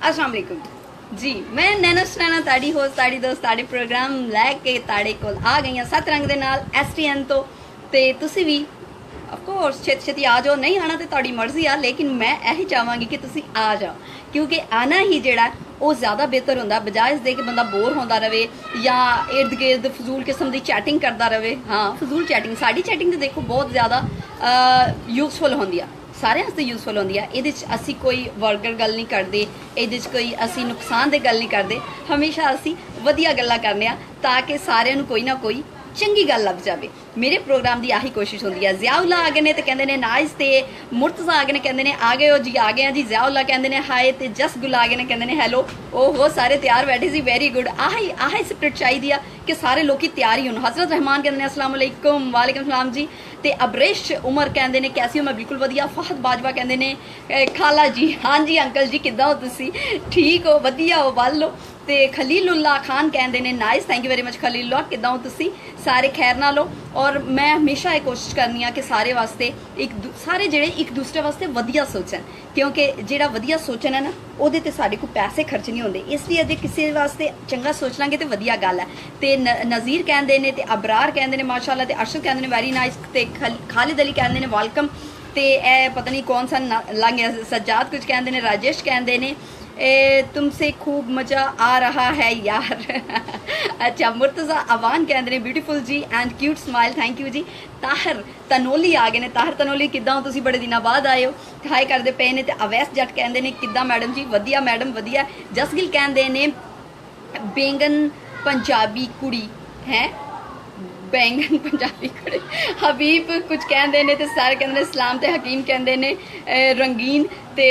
अस्सलाम वालेकुम जी। मैं नैना सुनैना ताड़ी होस्ट ताड़ी दोस्त ताड़े प्रोग्राम लैके ताड़े कोल आ गई हाँ सत्त रंग दे नाल STN तो ते तुसी भी ऑफकोर्स छेती छेती आ जाओ। नहीं आना तो ताड़ी मर्जी आ, लेकिन मैं यही चाहांगी कि तुसी आ जाओ, क्योंकि आना ही जेड़ा वो ज़्यादा बेहतर होंदा बजाय इसदे कि बंदा बोर होंदा रहे या इर्द गिर्द फजूल किस्म की चैटिंग करता रहे। हाँ, फजूल चैटिंग, साड़ी चैटिंग तो देखो बहुत ज़्यादा यूजफुल होंदी आ, सारे वास्ते यूजफुल होंदी है। ये असी कोई वर्गर गल नहीं करते, ये कोई असी नुकसान दे गल नहीं करते, हमेशा असी वधिया गल्लां करने आ ताकि सारिਆਂ ਨੂੰ कोई ना कोई चंगी गल लभ जाए। मेरे प्रोग्राम की आही कोशिश होंदी है। ज़ियाउल्ला आ गए ने तो कहते हैं नाइस, तो मुर्तज़ा आ गए ने कहते हैं आ गए हो जी, आ गए हैं जी। ज़ियाउल्ला कहते हैं हाय, तो जस गुल आ गए ने कहते हैं हैलो। ओहो सारे तैयार बैठे सी, वेरी गुड। आही स्पिरिट चाहिए कि सारे लोग तैयार ही हों। हज़रत रहमान कहते हैं अस्सलाम वालेकुम। वालेकुम सलाम जी। तो अबरेश उमर कहते हैं कैसी हो, मैं बिल्कुल वधिया। फहद बाजवा कहते हैं खाला जी, हाँ जी अंकल जी किद्दां हो तुसी, ठीक हो, वधिया हो, वल लो। तो खलीलुल्लाह खान कहते हैं nice, thank you very much Khalilullah, किद्दां हो तुसी, सारे खैर ना लो। और मैं हमेशा ये कोशिश करनी कि सारे वास्ते सारे जेड़े एक दूसरे वास्ते वधिया सोचन, क्योंकि जेड़ा वधिया सोचन है ना ਉਹਦੇ ਤੇ ਸਾਡੇ को पैसे खर्च नहीं होंगे, इसलिए अगर किसी वास्ते चंगा सोच लांगे तो वधिया गल है। तो नज़ीर कहते हैं, तो अबरार कहते हैं माशाअल्लाह, तो अर्शद कहते हैं वेरी नाइस, तो खालिद अली कहते हैं वेलकम। तो यह पता नहीं कौन सा लंघ गया, सज्जाद कुछ कहते हैं, राजेश कहते हैं तुमसे खूब मज़ा आ रहा है यार। अच्छा, मुर्तज़ा अवान कहते हैं ब्यूटीफुल जी and cute smile, thank you जी। ताहर तनोली आ गए ने, ताहर तनोली किद्दां हो तुसी, बड़े दिनों बाद आए हो, हाई करते पे ने। तो अवैस जट कहते हैं किद्दां मैडम जी, वधिया मैडम वधिया। जसगिल कहते हैं बैंगन पंजाबी कुड़ी है, बैंगन पंजाबी कुड़ी। हबीब कुछ कहते हैं, तो सारे कहते हैं सलाम, तो हकीम कहते हैं रंगीन, तो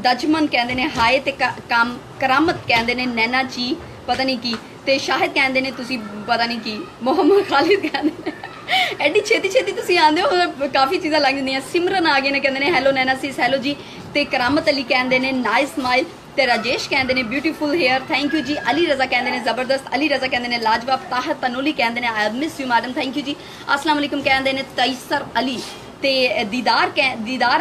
दजमन कहते हैं हाय, तो करामत कहते हैं नैना जी पता नहीं की, तो शाहिद कहते हैं तुसी पता नहीं की, मोहम्मद खालिद कहते हैं एडी छेती छेती तुसी आंदे हो, काफ़ी चीज़ां लग जांदियां। सिमरन आ गए ने कहते हैं हैलो नैना सीस, हैलो जी। तो करामत अली कहते हैं नाइस स्माइल, तो राजेश कहते हैं ब्यूटीफुल हेयर, थैंक यू जी। अली रज़ा कहते हैं ज़बरदस्त, अली रज़ा कहते हैं लाजवाब। ताहर तनोली कहते हैं I miss you madam, thank you जी। अस्सलाम वालेकुम कहते हैं तैसर अली, तो दीदार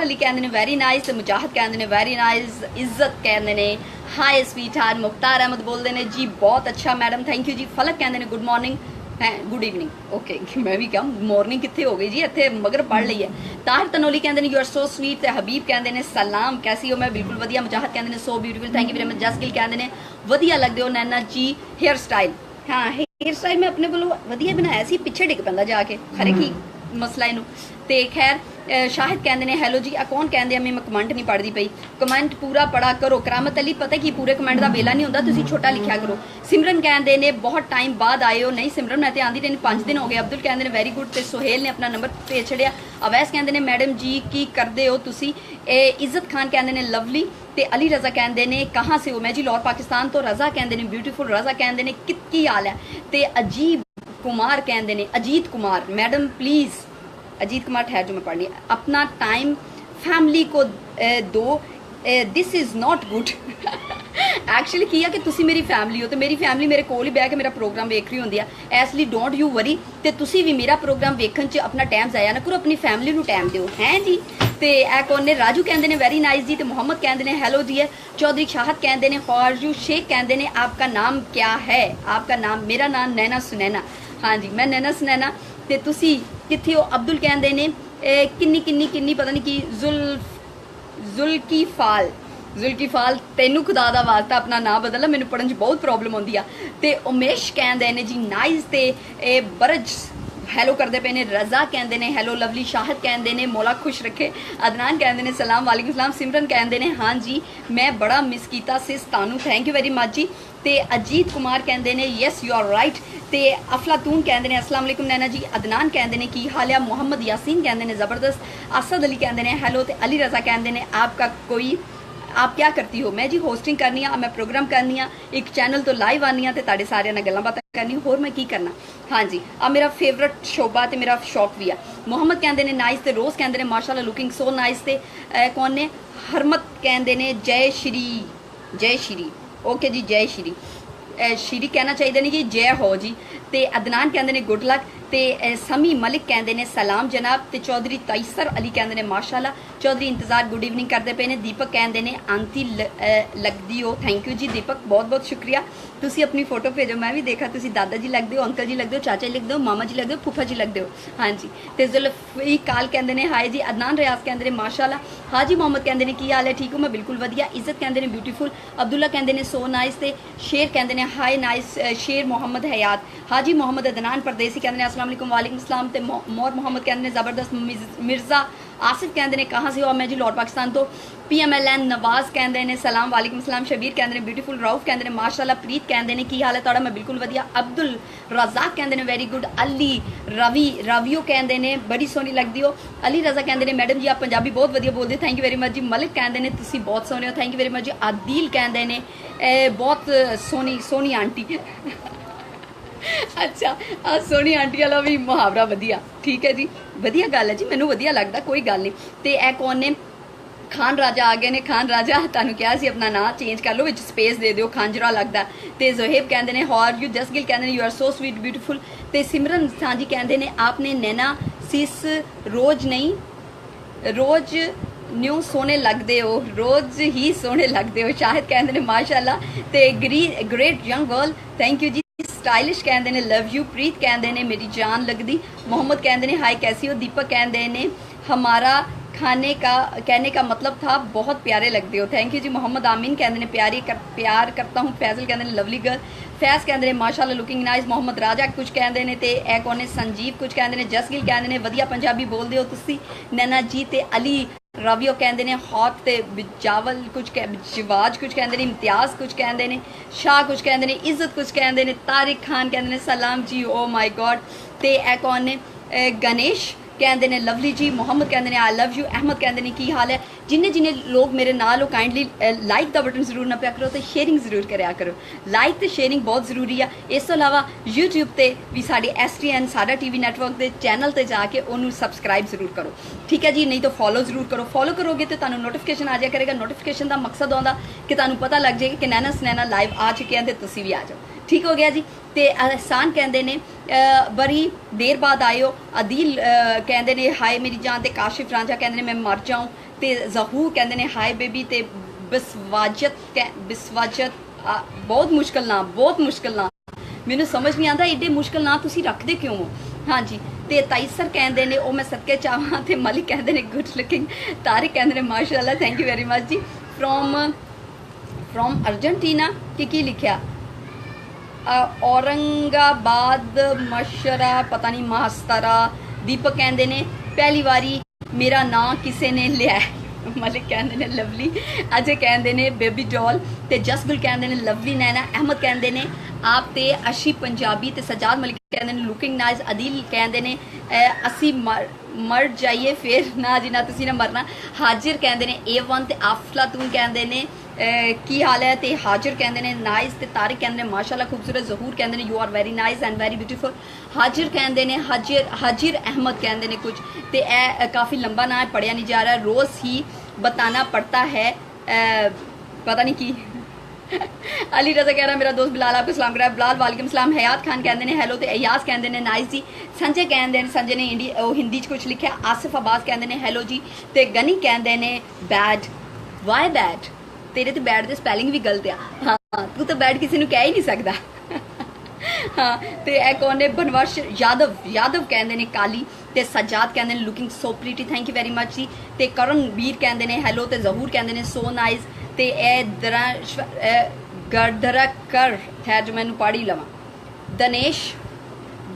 अली कहते हैं वेरी नाइस। मुजाहिद कहते हैं वेरी नाइस। इज्जत कहते हैं हाय स्वीट हार्ट। मुख्तार अहमद बोलते हैं जी बहुत अच्छा मैडम, थैंक यू जी। फलक कहते हैं गुड मॉर्निंग है, गुड इवनिंग, ओके मैं भी क्या मॉर्निंग कितने हो गई जी, इतने मगर पढ़ ली है। ताहिर तनोली कहते हैं यू आर सो स्वीट। हबीब कहते हैं सलाम कैसी हो, मैं बिल्कुल वधिया। मुजाहिद कहते हैं so beautiful, thank you very much. Jasgill कहते हैं वधिया लगते हो नैना जी। हेयर स्टाइल, हाँ हेयर स्टाइल मैं अपने को वधिया बनाया सी, पिछे डिग पैंदा जाके खरे की मसला इनू। तो खैर शाहिद कहते हैं हैलो जी। कौन कहते हैं मैं कमेंट नहीं पढ़ती पई, कमेंट पूरा पढ़ा करो। करामत अली पता कि पूरे कमेंट का वेला नहीं होता, तुसी छोटा लिखा करो। सिमरन कहते हैं बहुत टाइम बाद आए हो, नहीं सिमरन मैं तो आंधी रही 5 दिन हो गए। अब्दुल कहते हैं वेरी गुड, तो सुहेल ने अपना नंबर भेज छड़िया। अवैस कहते हैं मैडम जी की करते हो तुसी। इज्जत खान कहते हैं लवली, तो अली रज़ा कहते हैं कहाँ से हो, मैं जी लाहौर पाकिस्तान तो। रज़ा कहते हैं ब्यूटीफुल, रज़ा कहते हैं कितकी हाल है। तो अजीब कुमार कहते हैं अजीत कुमार मैडम प्लीज़, अजीत कुमार ठहर जो मैं पढ़नी, अपना टाइम फैमिली को दो, this is not good. Actually की है कि तुसी मेरी फैमिली हो, तो मेरी फैमिली मेरे कोल ही बह के मेरा प्रोग्राम वेख रही होंदी है, इसलिए डोंट यू वरी। तो तुसी भी मेरा प्रोग्राम वेखन च अपना टाइम जाया ना करो, अपनी फैमिली को टाइम दो हैं जी। तो ए कौन ने, राजू कहते हैं वेरी नाइस जी। तो मोहम्मद कहते हैं हेलो जी है। चौधरी शाहद कहते हैं फॉर यू। शेख कहते हैं आपका नाम क्या है, आपका नाम, मेरा नाम नैना सुनैना, हाँ जी मैं नैना सुनैना। तो तुसी किथे हो। अब्दुल कहते हैं किन्नी किन्नी किन्नी पता नहीं कि जुल्कीफाल तेनू खुदा दा वास्ता अपना नाम बदला, मैनू पढ़न च बहुत प्रॉब्लम होंदी आ। ते उमेश कहते हैं जी नाइस। ते बरज हैलो करते पे ने। रज़ा कहते हैं हैलो लवली। शाहिद कहते हैं मौला खुश रखे। अदनान कहते हैं सलाम वालेकुम सलाम। सिमरन कहते हैं हाँ जी मैं बड़ा मिस किया सिस तानू, थैंक यू वेरी मच जी। तो अजीत कुमार कहते हैं यस यू आर राइट। तो अफलातून कहते हैं अस्सलाम वालेकुम नैना जी। अदनान कहते हैं की हाल है। मोहम्मद यासीन कहते हैं ज़बरदस्त। असद अली कहते हैं हैलो। तो अली रज़ा कहते हैं आपका कोई, आप क्या करती हो, मैं जी होस्टिंग करनी आ, मैं प्रोग्राम करनी आ, एक चैनल तो लाइव आनी आ, तो ताड़े सारे नाल गल्लां बातां करनी, होर मैं की करना। हाँ जी आ मेरा फेवरेट शोबा, तो मेरा शौक भी है। मोहम्मद कहते हैं नाइस। तो रोज़ कहते हैं माशाल्लाह लुकिंग सो नाइस। तो कौन ने, हरमत कहते हैं जय श्री, ओके जी जय श्री, श्री कहना चाहिए नहीं जी जय हो जी। तो अदनान कहते हैं गुड लक। ਤੇ ਸਮੀ ਮਲਿਕ ਕਹਿੰਦੇ ਨੇ ਸਲਾਮ ਜਨਾਬ ਤੇ ਚੌਧਰੀ ਤੈਸਰ ਅਲੀ ਕਹਿੰਦੇ ਨੇ ਮਾਸ਼ਾਅੱਲਾ ਚੌਧਰੀ ਇੰਤਜ਼ਾਰ ਗੁੱਡ ਈਵਨਿੰਗ ਕਰਦੇ ਪਏ ਨੇ ਦੀਪਕ ਕਹਿੰਦੇ ਨੇ ਆਂਟੀ ਲੱਗਦੀ ਹੋ ਥੈਂਕ ਯੂ ਜੀ ਦੀਪਕ ਬਹੁਤ ਬਹੁਤ ਸ਼ੁਕਰੀਆ ਤੁਸੀਂ ਆਪਣੀ ਫੋਟੋ ਭੇਜੋ ਮੈਂ ਵੀ ਦੇਖਾ ਤੁਸੀਂ ਦਾਦਾ ਜੀ ਲੱਗਦੇ ਹੋ ਅੰਕਲ ਜੀ ਲੱਗਦੇ ਹੋ ਚਾਚਾ ਜੀ ਲੱਗਦੇ ਹੋ ਮਾਮਾ ਜੀ ਲੱਗਦੇ ਹੋ ਫੁੱਫਾ ਜੀ ਲੱਗਦੇ ਹੋ ਹਾਂਜੀ ਤੇ ਜ਼ੁਲਫੀਕਾਲ ਕਹਿੰਦੇ ਨੇ ਹਾਏ ਜੀ ਅਦਨਾਨ ਰਿਆਜ਼ ਕਹਿੰਦੇ ਨੇ ਮਾਸ਼ਾਅੱਲਾ ਹਾਜੀ ਮੁਹੰਮਦ ਕਹਿੰਦੇ ਨੇ ਕੀ ਹਾਲ ਹੈ ਠੀਕ ਹੋ ਮੈਂ ਬਿਲਕੁਲ ਵਧੀਆ ਇੱਜ਼ਤ ਕਹਿੰਦੇ ਨੇ ਬਿਊਟੀਫੁਲ ਅਬਦੁੱਲਾ ਕਹਿੰਦੇ ਨੇ ਸੋ ਨਾਈਸ ਤੇ ਸ਼ੇਰ ਕਹਿੰਦੇ ਨੇ ਹਾਈ ਨਾਈਸ ਸ਼ੇਰ ਮੁਹੰਮਦ ਹਯਾਤ ਹਾਜੀ ਮੁਹੰਮਦ ਅਦਨਾਨ ਪਰਦੇਸੀ ਕਹਿੰਦੇ ਨੇ अस्सलाम वालेकुम वालेकुम सलाम ते मोर मोहम्मद कहते हैं ज़बरदस्त मिर्ज़ा आसिफ कहते हैं कहाँ से हो मैं जी लाहौर पाकिस्तान तो PMLN नवाज कहते हैं सलाम वालेकुम सलाम शबीर कहते हैं ब्यूटीफुल रऊफ कहते हैं माशाअल्लाह प्रीत कहते हैं की हाल है तुहाडा मैं बिल्कुल वधिया अब्दुल रज़ाक कहते हैं वेरी गुड अली रवियो कहते हैं बड़ी सोहनी लगती हो अली रज़ा कहते हैं मैडम जी आप पंजाबी बहुत वधिया बोलते थैंक यू वेरी मच जी मलिक कहते हैं तुसीं बहुत सोहने हो थैंक यू वेरी मच जी आदिल कहते हैं बहुत सोहनी आंटी अच्छा सोनी आंटी वाला भी मुहावरा वधिया ठीक है जी वधिया गल है जी मैनू वधिया लगता कोई गल नहीं तो यह कौन ने खान राजा आ गए ने खान राजा तुहानू कहा सी अपना नाम चेंज कर लो विच स्पेस दे दिओ खांजरा लगता तो जोहेब कहते हैं हाउ आर यू जसगिल कहते हैं you are so sweet beautiful तो सिमरन सांझी कहते हैं आपने नैना सिस रोज नहीं रोज न्यू सोने लगते हो रोज ही सोने लगते हो शाहिद कहते हैं माशाअल्लाह ते great young girl thank you जी स्टाइलिश कहते हैं लव यू प्रीत कहते हैं मेरी जान लगती मोहम्मद कहते हैं हाय कैसी हो दीपक कहते हैं हमारा कहने का मतलब था बहुत प्यारे लगते हो थैंक यू जी मोहम्मद आमीन कहते हैं प्यार करता हूँ फैजल कहते हैं लवली गर्ल फैज कहते हैं माशाअल्लाह लुकिंग नाइस मोहम्मद राजा कुछ कहते हैं ते ए कौन है संजीव कुछ कहते हैं जसगिल कहते हैं वधिया पंजाबी बोलते हो तुसी नैना जी ते अली रवियो कहते हैं हॉट ते बिजावल कुछ जिवाज कुछ कहते हैं इम्तियाज कुछ कहते हैं शाह कुछ कहते हैं इज्जत कुछ कहते हैं तारिक खान कहते हैं सलाम जी ओ माय गॉड ते ए कौन ने गणेश कहते हैं लवली जी मोहम्मद कहते हैं आई लव यू अहमद कहते हैं की हाल है जिन्हें जिन्हें लोग मेरे नाल हो काइंडली लाइक का बटन जरूर ना पिया करो तो शेयरिंग जरूर कराया करो लाइक तो शेयरिंग बहुत जरूरी है इस तो अलावा यूट्यूब पर भी साढ़े STN साडा TV नैटवर्क के चैनल पर जाके उन्होंने सबसक्राइब जरूर करो ठीक है जी नहीं तो फॉलो जरूर करो फॉलो करोगे तो तुहानू नोटिफिकेशन आ जाया करेगा नोटिफिकेशन का मकसद आता कि तुहानू पता लग जाएगा कि नैना सनैना लाइव आ चुके हैं तो तुसी भी आ जाओ ठीक हो गया जी तो एहसान कहते हैं बड़ी देर बाद आयो अदील कहते हैं हाय मेरी जान ते काशिफ रांझा कहते हैं मैं मर जाऊँ तो जहूर कहते हैं हाय बेबी ते बिस्वाजत बहुत मुश्किल ना मैनू समझ नहीं आता एडे मुश्किल ना तुसी रखते क्यों हो हाँ जी तो ताइसर कहते हैं वो मैं सदके चाहवां ते मलिक कहते हैं गुड लुकिंग तारिक कहते हैं माशाअल्लाह थैंक यू वेरी मच जी फ्रॉम अर्जेंटीना की लिखा औरंगाबाद मशरा पता नहीं मास्तरा दीपक कहते हैं पहली बारी मेरा नाम किसी ने लिया मलिक कहते हैं लवली अजय कहते हैं बेबी डॉल ते जसगुल कहते हैं लवली नैना अहमद कहते हैं आप ते अशी पंजाबी ते सजाद मलिक कहते हैं लुकिंग नाइस अदील कहते हैं असी मर जाइए फिर ना जी ना तुसी ना मरना हाजिर कहते हैं A1 ते अफलातून कहते हैं की हाल है ते हाजिर कहते हैं नाइस ते तारिक कहते हैं माशाअल्लाह खूबसूरत जहूर कहते हैं you are very nice and very beautiful Hazir कहते हैं हाजिर अहमद कहते हैं कुछ तो यह काफ़ी लंबा ना है पढ़िया नहीं जा रहा रोज़ ही बताना पड़ता है पता नहीं की अली रजा कह रहा मेरा दोस्त बिलाल आपको सलाम कर रहा है बिलाल वालेकुम सलाम हयात खान कहते हैं हेलो तो अयाज कहते हैं नाइस जी संजय कहते हैं संजय ने हिंदी कुछ लिखा आसिफ अब्बास कहते हैं हेलो जी तो गनी कहते हैं बैड वाई बैड तेरे तो बैड की स्पैलिंग भी गलत आ हाँ तू तो बैड किसी को कह ही नहीं सकता हाँ तो यह कौन है बनवर्ष यादव कहते हैं काली ते सजाद कहते हैं looking so pretty thank you very much जी ते करणवीर कहते हैं हेलो तो जहूर कहते हैं सो नाइस ते गरधरा कर खैर जो मैंने पढ़ ही लवा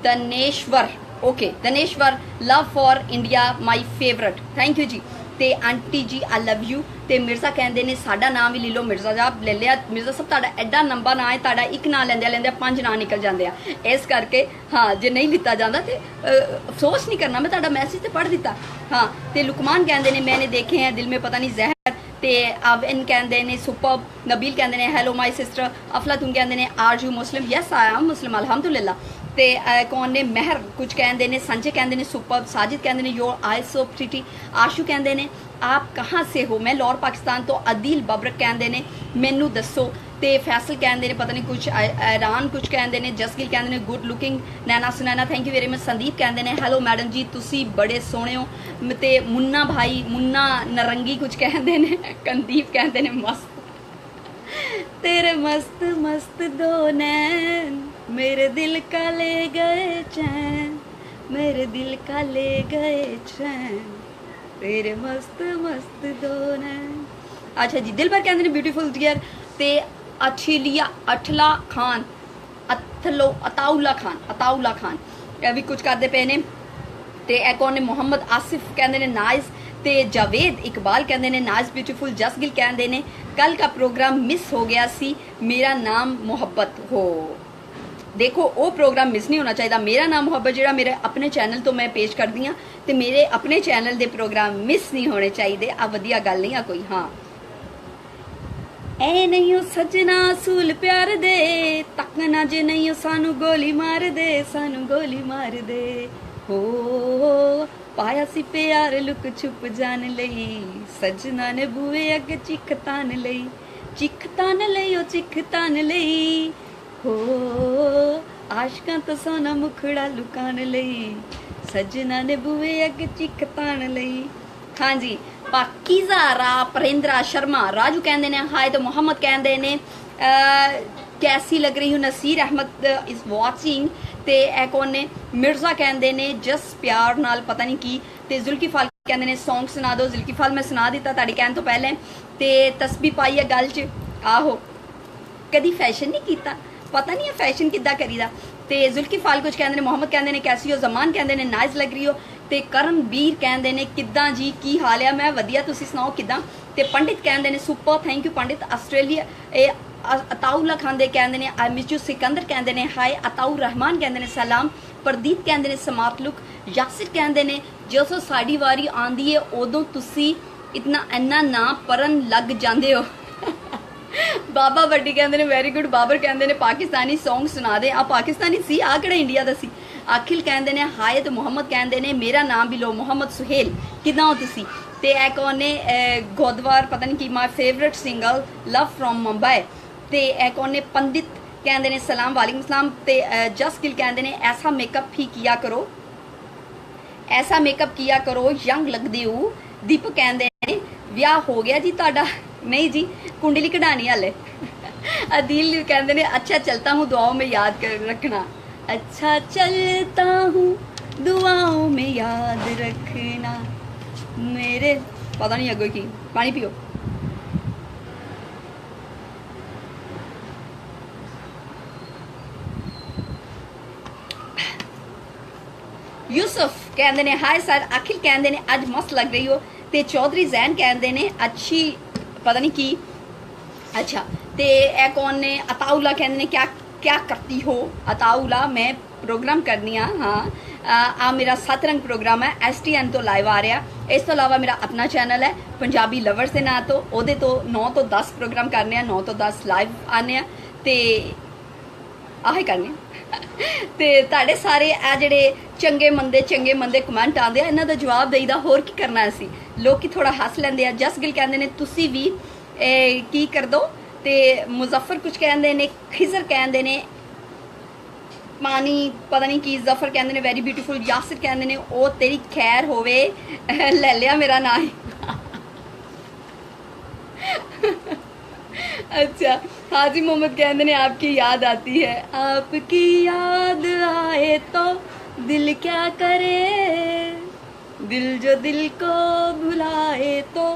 Daneshwar okay Daneshwar love for India my favourite thank you जी ते आंटी जी आई लव यू ते मिर्जा कहते हैं साडा नाम भी ले लो मिर्जा जा ले लिया मिर्जा सब तुहाडा एडा लंबा ना है तुहाडा एक नाम लेंदे 5 नाम निकल जाते हैं इस करके हाँ जे नहीं लिता जाता तो अफसोस नहीं करना मैं तुहाडा मैसेज तो पढ़ दिता हाँ तो लुकमान कहते हैं मैंने देखे हैं दिल में पता नहीं जहर ते अवन कहते हैं सुपर नबील कहते हैं हेलो माई सिस्टर अफलातून कहते हैं are you Muslim yes I am Muslim अल्हम्दुलिल्लाह ते कौन ने महर कुछ कहते हैं संजय कहते हैं सुपर साजिद कहते हैं योर आई सो प्रीटी आशू कहते हैं आप कहाँ से हो मैं लाहौर पाकिस्तान तो अदील बबरक कहते हैं मैनू दसो ਤੇ ਫੈਸਲ ਕਹਿੰਦੇ ਨੇ ਪਤਾ ਨਹੀਂ ਕੁਝ, ਐਰਾਨ ਕੁਝ ਕਹਿੰਦੇ ਨੇ, ਜਸਗਿਲ ਕਹਿੰਦੇ ਨੇ good looking, Naina Sunaina thank you very much, Sandeep ਕਹਿੰਦੇ ਨੇ ਹੈਲੋ ਮੈਡਮ ਜੀ ਤੁਸੀਂ ਬੜੇ ਸੋਹਣੇ ਹੋ, ਤੇ ਮੁੰਨਾ ਭਾਈ ਮੁੰਨਾ ਨਰੰਗੀ ਕੁਝ ਕਹਿੰਦੇ ਨੇ, ਕੰਦੀਪ ਕਹਿੰਦੇ ਨੇ ਮਸਤ, तेरे मस्त मस्त दो नैन मेरे दिल का ले गए चैन, मेरे दिल का ले गए चैन, तेरे मस्त मस्त दो नैन। अच्छा जी दिल भर कहते हैं ब्यूटीफुल डियर, ते अठला खान अताउला खान ये भी कुछ करते पे ने, ते एक और ने मोहम्मद आसिफ कहते हैं नाइस, ते जावेद इकबाल कहते हैं नाइस ब्यूटीफुल, जसगिल कहते हैं कल का प्रोग्राम मिस हो गया सी, मेरा नाम मोहब्बत हो। देखो वो प्रोग्राम मिस नहीं होना चाहिए, मेरा नाम मोहब्बत जो मेरे अपने चैनल तो मैं पेश कर दी हाँ, तो मेरे अपने चैनल के प्रोग्राम मिस नहीं होने चाहिए, आ वधिया गल नहीं आ कोई। हाँ ऐ नहीं हो सजना सूल प्यार दे, तकना जे नहीं हो सानू गोली मार दे, सानू गोली मार दे हो, पाया सी प्यार लुक छुप जान लई, सजना ने बूए अग चिख तान लई, चिख तान लई ओ चिख तान लई हो, आशकां तो सोना मुखड़ा लुकान लई, सजना ने बूए अग चिख तान लई। हाँ जी पाकीज़ा रा परेंद्रा शर्मा राजू कहते ने हाय, तो मोहम्मद कहते ने कैसी लग रही हूँ, नसीर अहमद इज वॉचिंग, ते एक और ने मिर्जा कहते ने जस प्यार नाल पता नहीं की, ते जुल्कीफाल कहते ने सॉन्ग सुना दो, जुल्कीफाल मैं सुना दिता ताड़ी कहने तो पहले, ते तस्बी पाई है गल च आहो कदी फैशन नहीं किया, पता नहीं है फैशन किदा करीदा, ते जुल्कीफाल कुछ कहते ने, मोहम्मद कहते ने कैसी हो, जमान कहते ने नाइस लग रही हो, ते करणबीर कहते ने किदा जी की हाल है, मैं वधिया तुसी सुनाओ किदा, ते पंडित कहते ने super thank you Pandit Australia, Ataullah Khan दे कहते ने आई मिस यू, सिकंदर कहते ने हाय, अताउर रहमान कहते ने सलाम, प्रदीप कहते ने स्मार्ट लुक, यासिर कहते ने जो साड़ी वारी आंदी है उदों तुसी इतना इन्ना ना परन लग जाते हो बाबा वड्डी कहते ने वेरी गुड, बाबर कहते ने पाकिस्तानी सॉन्ग सुना दे, आ पाकिस्तानी सी आ केड़ा इंडिया दा सी, अखिल कहते ने हाय, तो मोहम्मद कहते ने मेरा नाम भी लो मोहम्मद सुहेल किदा हो तुसी, ते एक और ने गोदवार पता नहीं की my favourite singer love from Mumbai, ते एक और ने पंडित कहते ने सलाम वालेकुम सलाम, ते जसगिल कहते ने ऐसा मेकअप ही किया करो, ऐसा मेकअप किया करो यंग लगदे हो, दीपक कहते ने विआह हो गया जी ताड़ा, नहीं जी कुंडली कढ़ानी हाले अदील कहते ने अच्छा चलता हूँ दुआओं में याद कर रखना, अच्छा चलता हूँ दुआओं में याद रखना मेरे, पता नहीं अगो की, पानी पियो। यूसुफ कहते ने हाय सर, अखिल कहते ने आज मस्त लग रही हो, ते चौधरी जैन कहते ने अच्छी पता नहीं की, अच्छा ते एक कौन ने अताउला कहते ने क्या क्या करती हो, अताउला मैं प्रोग्राम करनी हाँ, आ मेरा सतरंग प्रोग्राम है STN तो लाइव आ रहा, इस तो अलावा मेरा अपना चैनल है पंजाबी लवर्स के नाम तो ओदे तो 9 तो 10 प्रोग्राम करने, 9 तो 10 लाइव आने, ते आही करने ते ताड़े सारे आ जेड़े चंगे मंदे कमेंट आते हैं, इन्हां दा जवाब देईदा, होर की करना असी, लोग थोड़ा हस लेंदे आ। जसगिल कहते ने तुसी भी की कर दो, ते मुजफ्फर कुछ कहते ने, खिजर कहते ने पानी पता नहीं की, जफर कहते ने वेरी ब्यूटीफुल, यासिर कहते ने ओ तेरी खैर होवे ले लिया मेरा नाम अच्छा हाजी मोहम्मद कहते ने आपकी याद आती है, आपकी याद आए तो दिल क्या करे, दिल जो दिल को भुलाए तो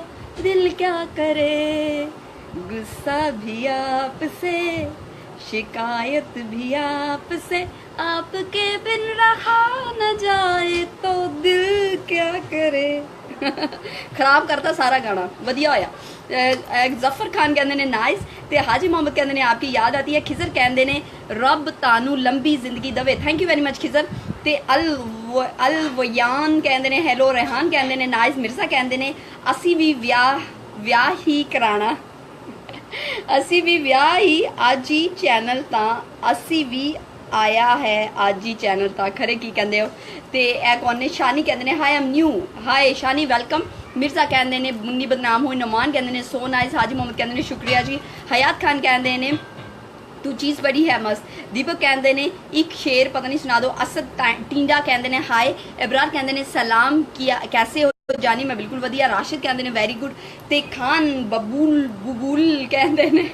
दिल क्या करे, गुस्सा भी आपसे शिकायत भी आपसे, आपके बिन रहा न जाए तो दिल क्या करे खराब करता सारा गाना, वधिया होया। जफर खान कहते ने नाइस, ते हाजी मोहम्मद कहते ने आपकी याद आती है, खिजर कहते ने रब तानू लंबी जिंदगी दवे, thank you very much Khizar, ते अलवयान कहते ने हेलो, रेहान कहते ने नाइस, मिर्जा कहते ने असी भी विआह ही कराना असी भी विआह ही अज ही चैनल तां असी भी ਆਇਆ ਹੈ ਅੱਜ ਹੀ ਚੈਨਲ ਤੱਕ ਖਰੇ ਕੀ ਕਹਿੰਦੇ ਹੋ। ਤੇ ਇਹ ਕੌਣ ਨੇ? ਸ਼ਾਨੀ ਕਹਿੰਦੇ ਨੇ high M new. High ਸ਼ਾਨੀ welcome. Mirza ਕਹਿੰਦੇ ਨੇ ਮੁੰਨੀ ਬਦਨਾਮ ਹੋਈ। ਨਮਾਨ ਕਹਿੰਦੇ ਨੇ ਸੋ ਨਾਈਸ। ਹਾਜੀ ਮੁਹੰਮਦ ਕਹਿੰਦੇ ਨੇ ਸ਼ੁਕਰੀਆ ਜੀ। ਹਯਾਤ ਖਾਨ ਕਹਿੰਦੇ ਨੇ तू चीज़ बड़ी है मस्त। दीपक कहते ने एक शेर पता नहीं सुना दो। असद टींडा कहते ने हाय। इबरार कहते ने सलाम किया कैसे हो जानी? मैं बिल्कुल वधिया। राशिद कहते ने वेरी गुड। ते खान बबूल बबूल कहते ने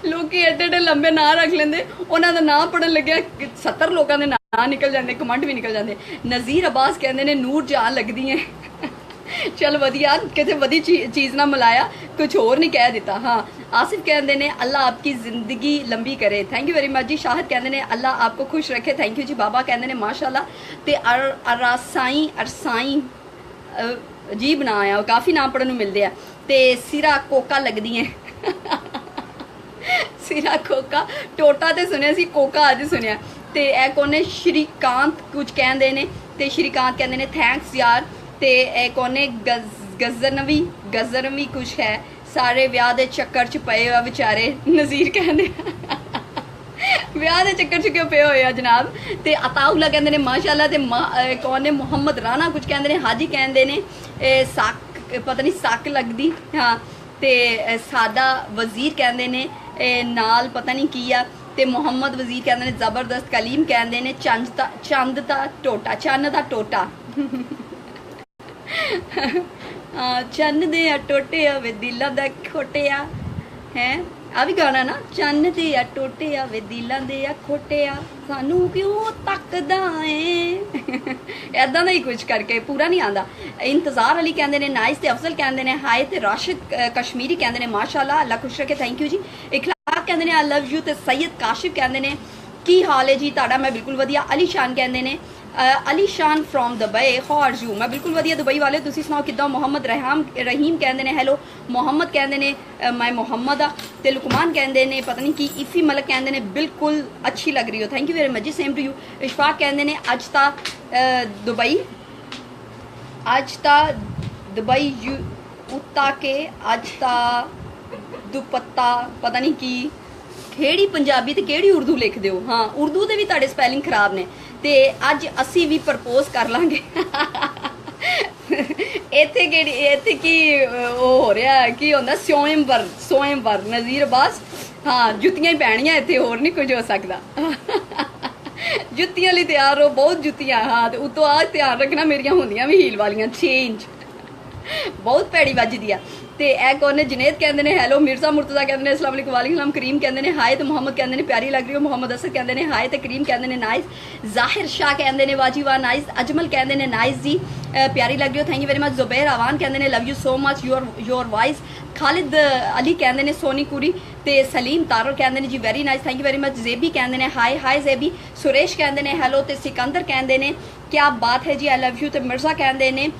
लोग एडे एडे लंबे नाम रख लेंदे, उन्हों का नाम पढ़न लगे 70 लोगों के नाम निकल जाते, कमेंट भी निकल जाते। नज़ीर अब्बास कहते ने नूर जान लगती है। चल वधिया, किसी वधी चीज़ ना मिलाया, कुछ और नहीं कह दिता। हाँ आसिफ कहते ने अल्लाह आपकी ज़िंदगी लंबी करे। थैंक यू वेरी मच जी। शाहिद कहते ने अल्लाह आपको खुश रखे। थैंक यू जी। बाबा कहते ने माशाल्लाह। ते अरसाई जी बनाया, काफ़ी नाम पढ़ने को मिलते हैं। ते सिरा कोका लगदी है सिरा कोका टोटा तो सुनिया सी, कोका अज सुनिया। ते ए कौन ने? श्रीकांत कुछ कहते ने। ते श्रीकांत कहते ने थैंक्स यार। ते ए कौन ने? गजरवी कुछ है। सारे ब्याह के चक्कर च पे आ बेचारे। नज़ीर कहते ब्याह के चक्कर च क्यों पे होए आ जनाब। ते अताउल्ला कहते ने माशाल्लाह। ते कौन ने? मोहम्मद राना कुछ कहते ने। हाजी कहते ने सक पता नहीं सक लगदी। हाँ ते सादा वजीर कहते ने नाल पता नहीं की आ। ते मोहम्मद वजीर कहते ने जबरदस्त। कलीम कहते ने चंद दा टोटा, चन्न दा टोटा चन्न दे टोटे वे दिलों दा खोटे है। आ भी गाना ना, चन्न दे टोटे वे दिलों दे खोटे सानू क्यों तकदा है ऐदा दा ही कुछ करके पूरा नहीं आंदा। इंतजार अली कहते ने नाइस। ते अफजल कहते ने हाय। ते राशिद कश्मीरी कहते ने माशाल्लाह अल्लाह खुश रखे। थैंक यू जी। इखलाक कहते ने आई लव यू। ते सैयद काशिफ कहते ने की हाल है जी ताड़ा? मैं बिल्कुल वधिया। अली शान कहते ने Ali Shan from Dubai how are you? मैं बिल्कुल वधिया। दुबई वाले तुसी सुनाओ किदा? मोहम्मद रहीम कहते ने हेलो। मोहम्मद कहते ने मैं मोहम्मद आ। ते लुकमान कहते ने पता नहीं की। इफ़ी मलक कहते ने बिल्कुल अच्छी लग रही हो। थैंक यू वेरी मच जी। Same to you. इशफाक कहते ने अज ता दुबई उत्ता के अज ता दुपत्ता पता नहीं की केड़ी पंजाबी ते केड़ी उर्दू लिख दो। हाँ उर्दू दे भी तुहाडे स्पैलिंग खराब ने। ते अज असी भी प्रपोज कर लांगे इत्थे केड़ी इत्थे की हो रहा की होंदा? स्वयंवर नज़ीर अब्बास। हाँ जुत्तियां ही पैणियां इत्थे, होर नहीं कुछ हो सकदा जुत्तियां लई तैयार हो, बहुत जुत्तियां। हाँ तो उतों आ ध्यान रखना मेरियां होंदियां भी हील वालियां 6 इंच बहुत भैड़ी वजदी आ। ते ए कौन ने? जुनेद कहते ने हेलो। मिर्जा मुर्तजा कहते ने अस्सलाम वालेकुम। वालेकुम। करीम कहते ने हाय। तो मोहम्मद कहते ने प्यारी लग रही हो। मोहम्मद असद कहते ने हाय। तो करीम कहते ने नाइस। जाहिर शाह कहते ने वाजी वाह नाइस। अजमल कहते ने नाइस जी प्यारी लग रही हो। Thank you very much. Zubair Awan कहते ने love you so much your voice. Khalid Ali कहते ने सोनी कुरी। ते सलीम तारो कहते ने जी very nice. Thank you very much. JB कहते ने हाय। हाय जेबी। सुरेश कहते ने हेलो। तो सिकंदर कहते ने क्या बात है जी आई लव यू। तो मिर्जा कहते ने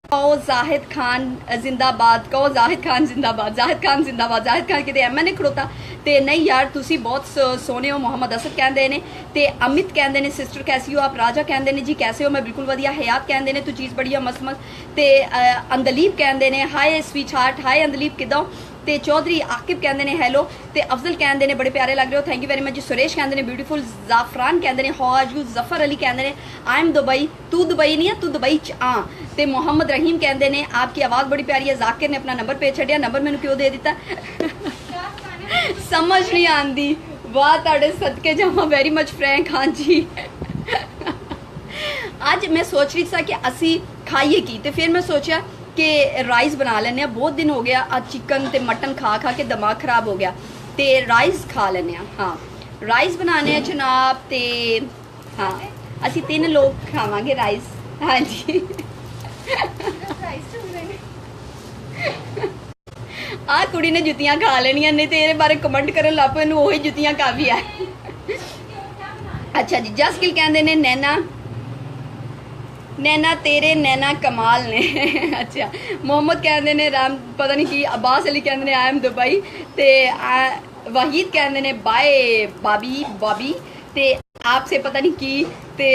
कहो जाहिद खान जिंदाबाद। कहो जाहिद खान जिंदाबाद। जाहिद खान जिंदाबाद। जाहिद खान किते एम नहीं खड़ोता। ते नहीं यार तुसी बहुत सोने हो। मोहम्मद असद कहते ने। ते अमित कहते ने सिस्टर कैसी हो आप? राजा कहते ने जी कैसे हो? मैं बिल्कुल वधिया। हयात कहते ने तू चीज़ बढ़िया मस्त मस्त। ते अंदलीप कहते ने हाय स्वीट हार्ट। हाय अंदलीप किदा? ते चौधरी आकिब कहते ने हेलो। ते अफजल कहते ने बड़े प्यारे लग रहे हो। थैंक यू वेरी मच जी। सुरेश कहते ने ब्यूटीफुल। जाफरान कहते ने how are you? Zafar Ali कहते ने आई एम दुबई। तू दुबई नहीं है, तू दुबई च आ। ते मोहम्मद रहीम कहते ने आपकी आवाज़ बड़ी प्यारी है। जाकिर ने अपना नंबर पे छड़िया। नंबर मैंने क्यों दे दिता समझ नहीं आती। वाह तुहाडे सदके जावा। Very much Frank. हाँ जी अज मैं सोच रही था कि असी खाइए की। तो फिर मैं सोचा कि राइस बना लेने। बहुत दिन हो गया आज चिकन ते मटन खा खा के दिमाग खराब हो गया। तो राइस खा लेने। हाँ राइस बनाने जनाब। ते हाँ असी 3 लोग खावांगे राइस। हाँ जी आ कुड़ी ने जुत्तियां खा लेनियां, नहीं तो ये बारे कमेंट करन लग पे वही जुत्तियां काफ़ी है। अच्छा जी जसकिल कहते ने नैना तेरे नैना कमाल ने अच्छा मोहम्मद कहते ने राम पता नहीं की। अब्बास अली कहते ने आई एम दुबई। ते वहीद कहते ने बाय बाबी। ते आपसे पता नहीं की। ते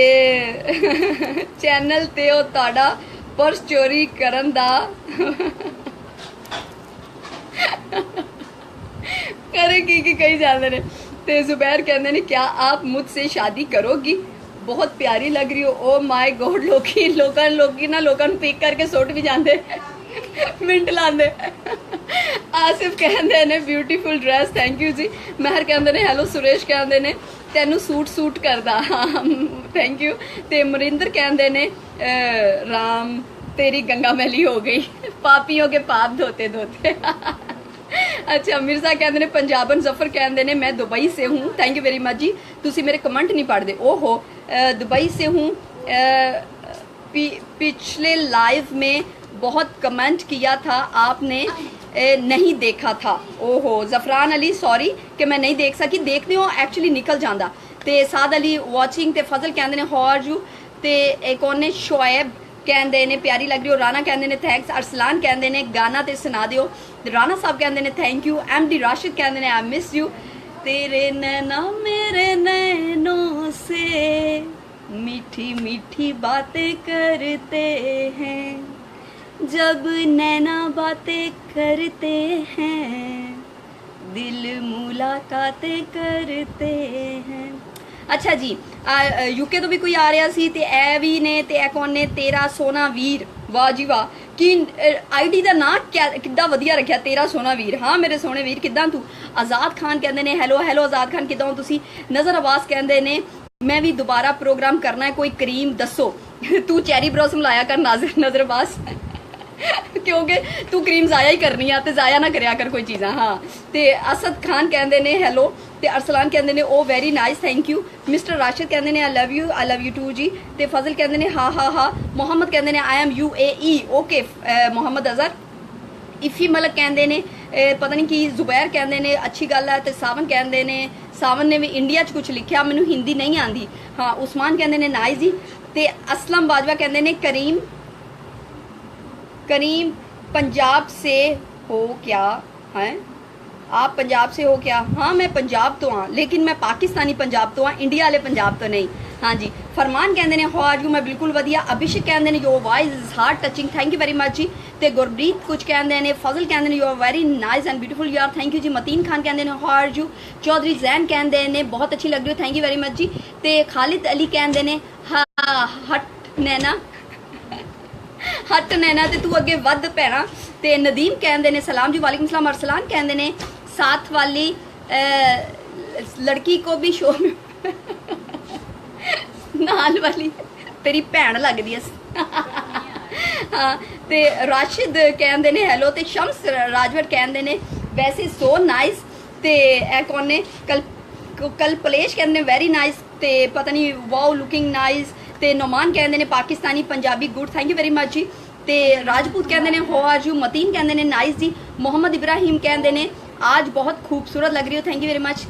चैनल ते ओ ताड़ा पर्स चोरी करन दा करे की कही जाते ने। ਤੇ ਜ਼ੁਬੈਰ ਕਹਿੰਦੇ ਨੇ क्या आप मुझसे शादी करोगी बहुत प्यारी लग रही हो ओ माय गॉड लोकी ना पिक करके सुट भी जाते मिंट लाते आसिफ कहते ने ब्यूटीफुल ड्रेस थैंक यू जी महर कहते ने हैलो सुरेश कहते ने तेनू सूट करदा थैंक यू ते मरिंदर कहते ने राम तेरी गंगा मैली हो गई पापियों के पाप धोते धोते अच्छा मिर्जा कहते ने पंजाबन जफर कहते ने मैं दुबई से हूँ थैंक यू वेरी मच जी तुसी मेरे कमेंट नहीं पढ़ते ओहो दुबई से हूँ पिछले लाइव में बहुत कमेंट किया था आपने नहीं देखा था ओहो जफरान अली सॉरी कि मैं नहीं देख सकी देखने हो एक्चुअली निकल जाता ते साद अली वॉचिंग ते फजल कहते ने हाउ आर यू ते एक और ने शोएब कहते ने प्यारी लग रही हो राना कहते ने थैंक्स अरसलान कहते ने गाना ते सुना दियो राना साहब कहते ने थैंक यू एमडी राशिद कहते ने आई मिस यू तेरे नैना मेरे नैनों से मीठी मीठी बातें करते हैं जब नैना बातें करते हैं दिल मुलाकातें करते हैं अच्छा जी यूके तो भी कोई आ रहा सी ते ए भी ने ते ए कौन ने तेरा सोना वीर वाह जी वाह कि आईडी का ना किद्दां वधिया रखिया तेरा सोना वीर हाँ मेरे सोने वीर किद्दां तू आजाद खान कहते ने हेलो आजाद खान किद्दां तुसी नजर अब्बास कहते ने मैं भी दोबारा प्रोग्राम करना है कोई क्रीम दसो तू चेरी ब्लॉसम लाया कर नजर अब्बास क्योंकि तू क्रीम जाया ही करनी है ते जाया ना करया कर कोई चीज़ा हाँ ते असद खान कहते ने हेलो ते अरसलान कहते ने oh very nice thank you mister Rashid कहते ने आई लव यू टू जी ते फजल कहते ने हाँ मोहम्मद कहते ने I am UAE okay Mohammad Azhar Iffi Malik कहते ने पता नहीं कि जुबैर कहते ने अच्छी गल है ते सावन ने भी इंडिया च कुछ लिखा मैनू हिंदी नहीं आती हाँ उस्मान कहते ने नाइस जी ते असलम बाजवा कहते ने करीम पंजाब से हो क्या हैं आप पंजाब से हो क्या हाँ मैं पंजाब तो हाँ लेकिन मैं पाकिस्तानी पंजाब तो हाँ इंडिया वाले पंजाब तो नहीं हाँ जी फरमान कहते ने हाउ आर यू मैं बिल्कुल वधिया अभिषेक कहते ने your voice is heart touching thank you very much जी ते गुरप्रीत कुछ कहते ने फजल कहते ने you are very nice and beautiful यार थैंक यू जी मतीन खान कहते ने how are you Chaudhary Jain कहते ने बहुत अच्छी लग रही हो थैंक यू वेरी मच जी ते खालिद अली कहते ने हाँ हट नैना ते तू अगे वध भैना ते नदीम कहते ने सलाम जी वालेकुम सलाम अरसलान कहते ने साथ वाली लड़की को भी शो में नाल वाली तेरी भैन लगदी है हाँ ते राशिद कहते ने हेलो ते शम्स राजवट कहते ने वैसे सो नाइस ते ए कौन ने कल पलेश कहते ने वेरी नाइस ते पता नहीं वाओ लुकिंग नाइस ते नोमान कहते ने Pakistani Punjabi good thank you very much जी ते राजपूत कहते ने हाउ आर यू मतीन कहते ने नाइस जी मोहम्मद इब्राहिम कहते ने आज बहुत खूबसूरत लग रही हो थैंक यू वेरी मच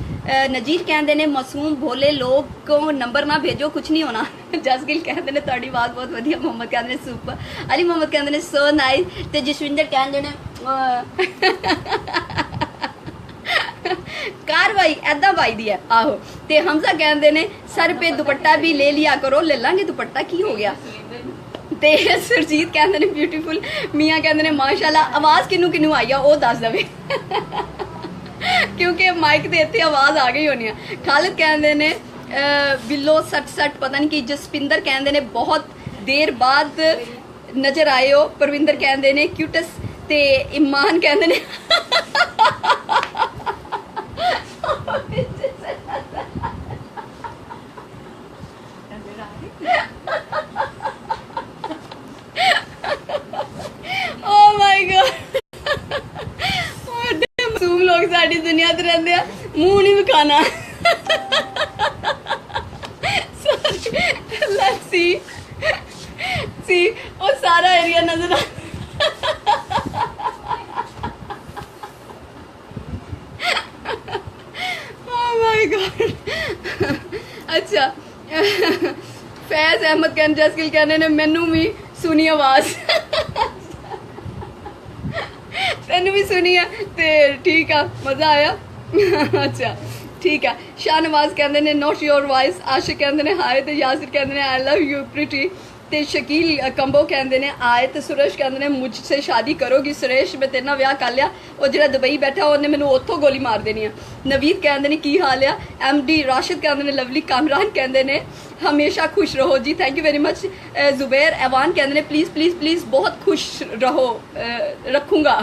नजीर कहते ने मासूम भोले लोग को नंबर ना भेजो कुछ नहीं होना जसगिल कहते ने तुहाडी आवाज़ बहुत वधिया मोहम्मद कहते ने सुपर अली मोहम्मद कहते ने सो नाइस ते जसविंदर कहते ने कार्रवाई ऐदा पाई दी है आहो ते हमजा कहते ने सर पे दुपट्टा भी ले लिया करो ले लांगे दुपट्टा की हो गया ते सुरजीत कहते ने ब्यूटीफुल मियाँ कहते ने माशाल्लाह आवाज़ किनू आई है वो दस दवे क्योंकि माइक दे इत्थे आवाज़ आ गई होनी है खालिद कहते ने बिलो सट पता नहीं कि जसपिंदर कहते ने बहुत देर बाद नजर आए हो परविंदर कहते ने क्यूटस ते ईमान कहते ने Oh my God! मासूम लोग साड़ी दुनिया ते रहंदे आ मुंह नहीं विखाना let's see वो सारा एरिया नजर आ oh my God अच्छा फैज अहमद कहने जसगिल कहने ने मैनू भी सुनी आवाज़ तेन भी सुनी है ते ठीक है मज़ा आया अच्छा ठीक है शाहनवाज कहते ने नॉट योर वॉइस आशिक कहते ने हाय ते यासिर कहते ने आई लव यू प्रिटी ਤੇ ਸ਼ਕੀਲ ਕੰਬੋ ਕਹਿੰਦੇ ਨੇ ਆਏ ਤੇ ਸੁਰੇਸ਼ ਕਹਿੰਦੇ ਨੇ ਮੁਝਸੇ ਸ਼ਾਦੀ ਕਰੋਗੀ ਸੁਰੇਸ਼ ਮੈਂ ਤੇਰੇ ਨਾਲ ਵਿਆਹ ਕਰ ਲਿਆ ਉਹ ਜਿਹੜਾ ਦੁਬਈ ਬੈਠਾ ਉਹਨੇ ਮੈਨੂੰ ਉੱਥੋਂ ਗੋਲੀ ਮਾਰ ਦੇਣੀ ਆ ਨਵੀਦ ਕਹਿੰਦੇ ਨੇ ਕੀ ਹਾਲ ਆ ਐਮਡੀ ਰਾਸ਼ਿਦ ਕਹਿੰਦੇ ਨੇ ਲਵਲੀ ਕਾਮਰਾਨ ਕਹਿੰਦੇ ਨੇ ਹਮੇਸ਼ਾ ਖੁਸ਼ ਰਹੋ ਜੀ thank you very much Zubair ਐਵਾਨ ਕਹਿੰਦੇ ਨੇ ਪਲੀਜ਼ ਪਲੀਜ਼ ਪਲੀਜ਼ ਬਹੁਤ ਖੁਸ਼ ਰਹੋ ਰੱਖੂੰਗਾ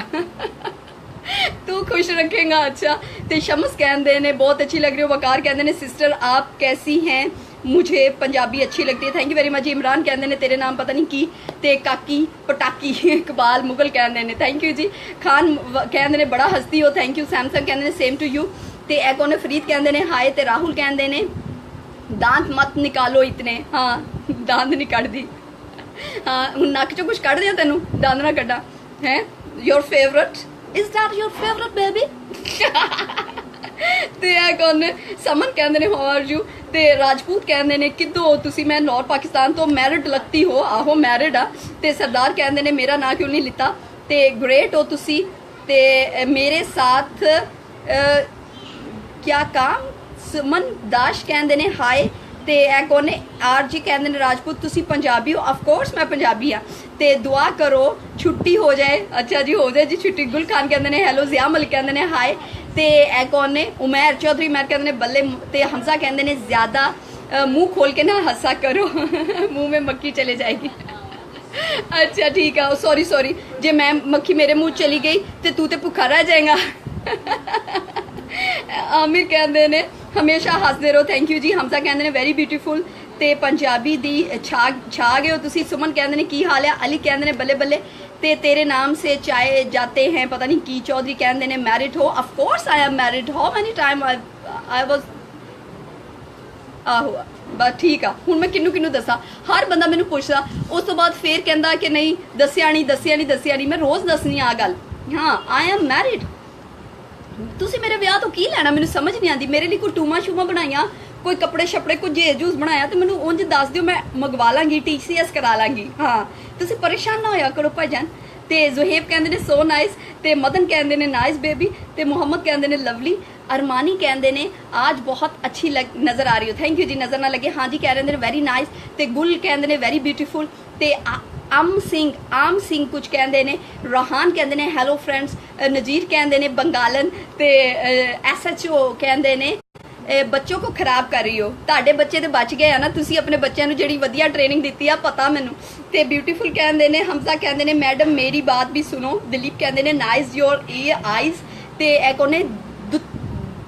तू खुश रखेगा अच्छा तो शम्स कहते हैं बहुत अच्छी लग रही हो वकार कहते हैं सिस्टर आप कैसी हैं मुझे पंजाबी अच्छी लगती है thank you very much Imran कहते हैं तेरे नाम पता नहीं की ते काकी पटाकी इकबाल मुगल कहते हैं थैंक यू जी खान कहते हैं बड़ा हस्ती हो थैंक यू सैमसंग कहते हैं सेम टू यू तो एक उन्हें फरीद कहते हैं हाय तो राहुल कहते हैं दांत मत निकालो इतने हाँ दांत नहीं कट दी हाँ हूँ नक चो कुछ कट दिया तेनों दांत ना कटा है your favourite Is that your favorite baby? ਤੇ ਇਹ ਕੌਣ ਨੇ ਸਮਨ ਕਹਿੰਦੇ ਨੇ ਹਾਊ ਆਰ ਯੂ ਤੇ ਰਾਜਪੂਤ ਕਹਿੰਦੇ ਨੇ ਕਿੱਦੋਂ ਹੋ ਤੁਸੀਂ ਮੈਂ ਨਾਰਥ ਪਾਕਿਸਤਾਨ ਤੋਂ ਮੈਰਿਡ ਲੱਗਦੀ ਹੋ ਆਹੋ ਮੈਰਿਡ ਆ ਤੇ ਸਰਦਾਰ ਕਹਿੰਦੇ ਨੇ ਮੇਰਾ ਨਾਂ ਕਿਉਂ ਨਹੀਂ ਲਿੱਤਾ ਤੇ ਗ੍ਰੇਟ ਹੋ ਤੁਸੀਂ ਤੇ ਮੇਰੇ ਸਾਥ क्या काम सुमन दाश कहते ने हाय ਤੇ ਇਹ ਕੌਣ ਨੇ ਆਰਜੀ ਕਹਿੰਦੇ ਨੇ ਰਾਜਪੂਤ ਤੁਸੀਂ ਪੰਜਾਬੀ ਹੋ ਆਫ ਕੋਰਸ ਮੈਂ ਪੰਜਾਬੀ ਆ ਤੇ ਦੁਆ ਕਰੋ ਛੁੱਟੀ ਹੋ ਜਾਏ ਅੱਛਾ ਜੀ ਹੋ ਜਾਏ ਜੀ ਛੁੱਟੀ ਗੁਲ ਖਾਨ ਕਹਿੰਦੇ ਨੇ ਹੈਲੋ ਜ਼ਿਆ ਮਲਿਕ ਕਹਿੰਦੇ ਨੇ ਹਾय ਤੇ ਇਹ ਕੌਣ ਨੇ ਉਮਰ ਚੌਧਰੀ ਮੈਂ ਕਹਿੰਦੇ ਨੇ ਬੱਲੇ ਤੇ ਹਮਜ਼ਾ ਕਹਿੰਦੇ ਨੇ ਜ਼ਿਆਦਾ मुंह खोल के ना हंसा करो मुंह में मक्खी चले जाएगी अच्छा ठीक है सॉरी सॉरी जे मैं मक्खी मेरे मुंह चली गई तो तू तो भुखा रह जाएगा आमिर कहते ने हमेशा हसते रहो थैंक यू जी हमजा कहते ने वेरी ब्यूटीफुल ते पंजाबी दी छा गए हो तुसी सुमन कहते ने की हाल है अली कहते ने बल्ले बल्ले ते तेरे नाम से चाहे जाते हैं पता नहीं की चौधरी कहते ने मैरिड हो of course I am married how many time I was आहो बस ठीक आ हुण मैं किन्नू किन्नू दसा हर बंदा मैनू पुछदा उस तो बाद फिर कहंदा कि नहीं दसिया नहीं मैं रोज़ दसनी आ गल हाँ आई एम मैरिड तुसी मेरे विआह तो की लैना मैनू समझ नहीं आती मेरे लिए कोई टूमा शूमा बनाइया कोई कपड़े शपड़े कोई जेज जूस बनाया तो मैनू उंज दस दिओ मैं मंगवा लांगी TCS करा लांगी हाँ तुसी परेशान ना होया करो भाईजान ते जुहेब कहते ने सो नाइस ते मदन कहते ने नाइस बेबी ते मोहम्मद कहते ने लवली अरमानी कहते ने आज बहुत अच्छी नज़र आ रही हो थैंक यू जी नज़र ना लगे हाँ जी कह रहे हैं वेरी नाइस ते गुल कहते ने वेरी ब्यूटीफुल ते आम सिंह कुछ कहते ने रोहान कहते ने हेलो फ्रेंड्स नज़ीर कहते ने बंगालन ते SHO कहते ने बच्चों को खराब कर रही हो ताड़े बच्चे तो बच गए ना तुसी अपने बच्चों नूं जिहड़ी वधिया ट्रेनिंग दित्ती आ पता मैनू ते ब्यूटीफुल कहते ने हमजा कहते ने मैडम मेरी बात भी सुनो दिलीप कहते ने नाइस योर आईज ते एक उन्हें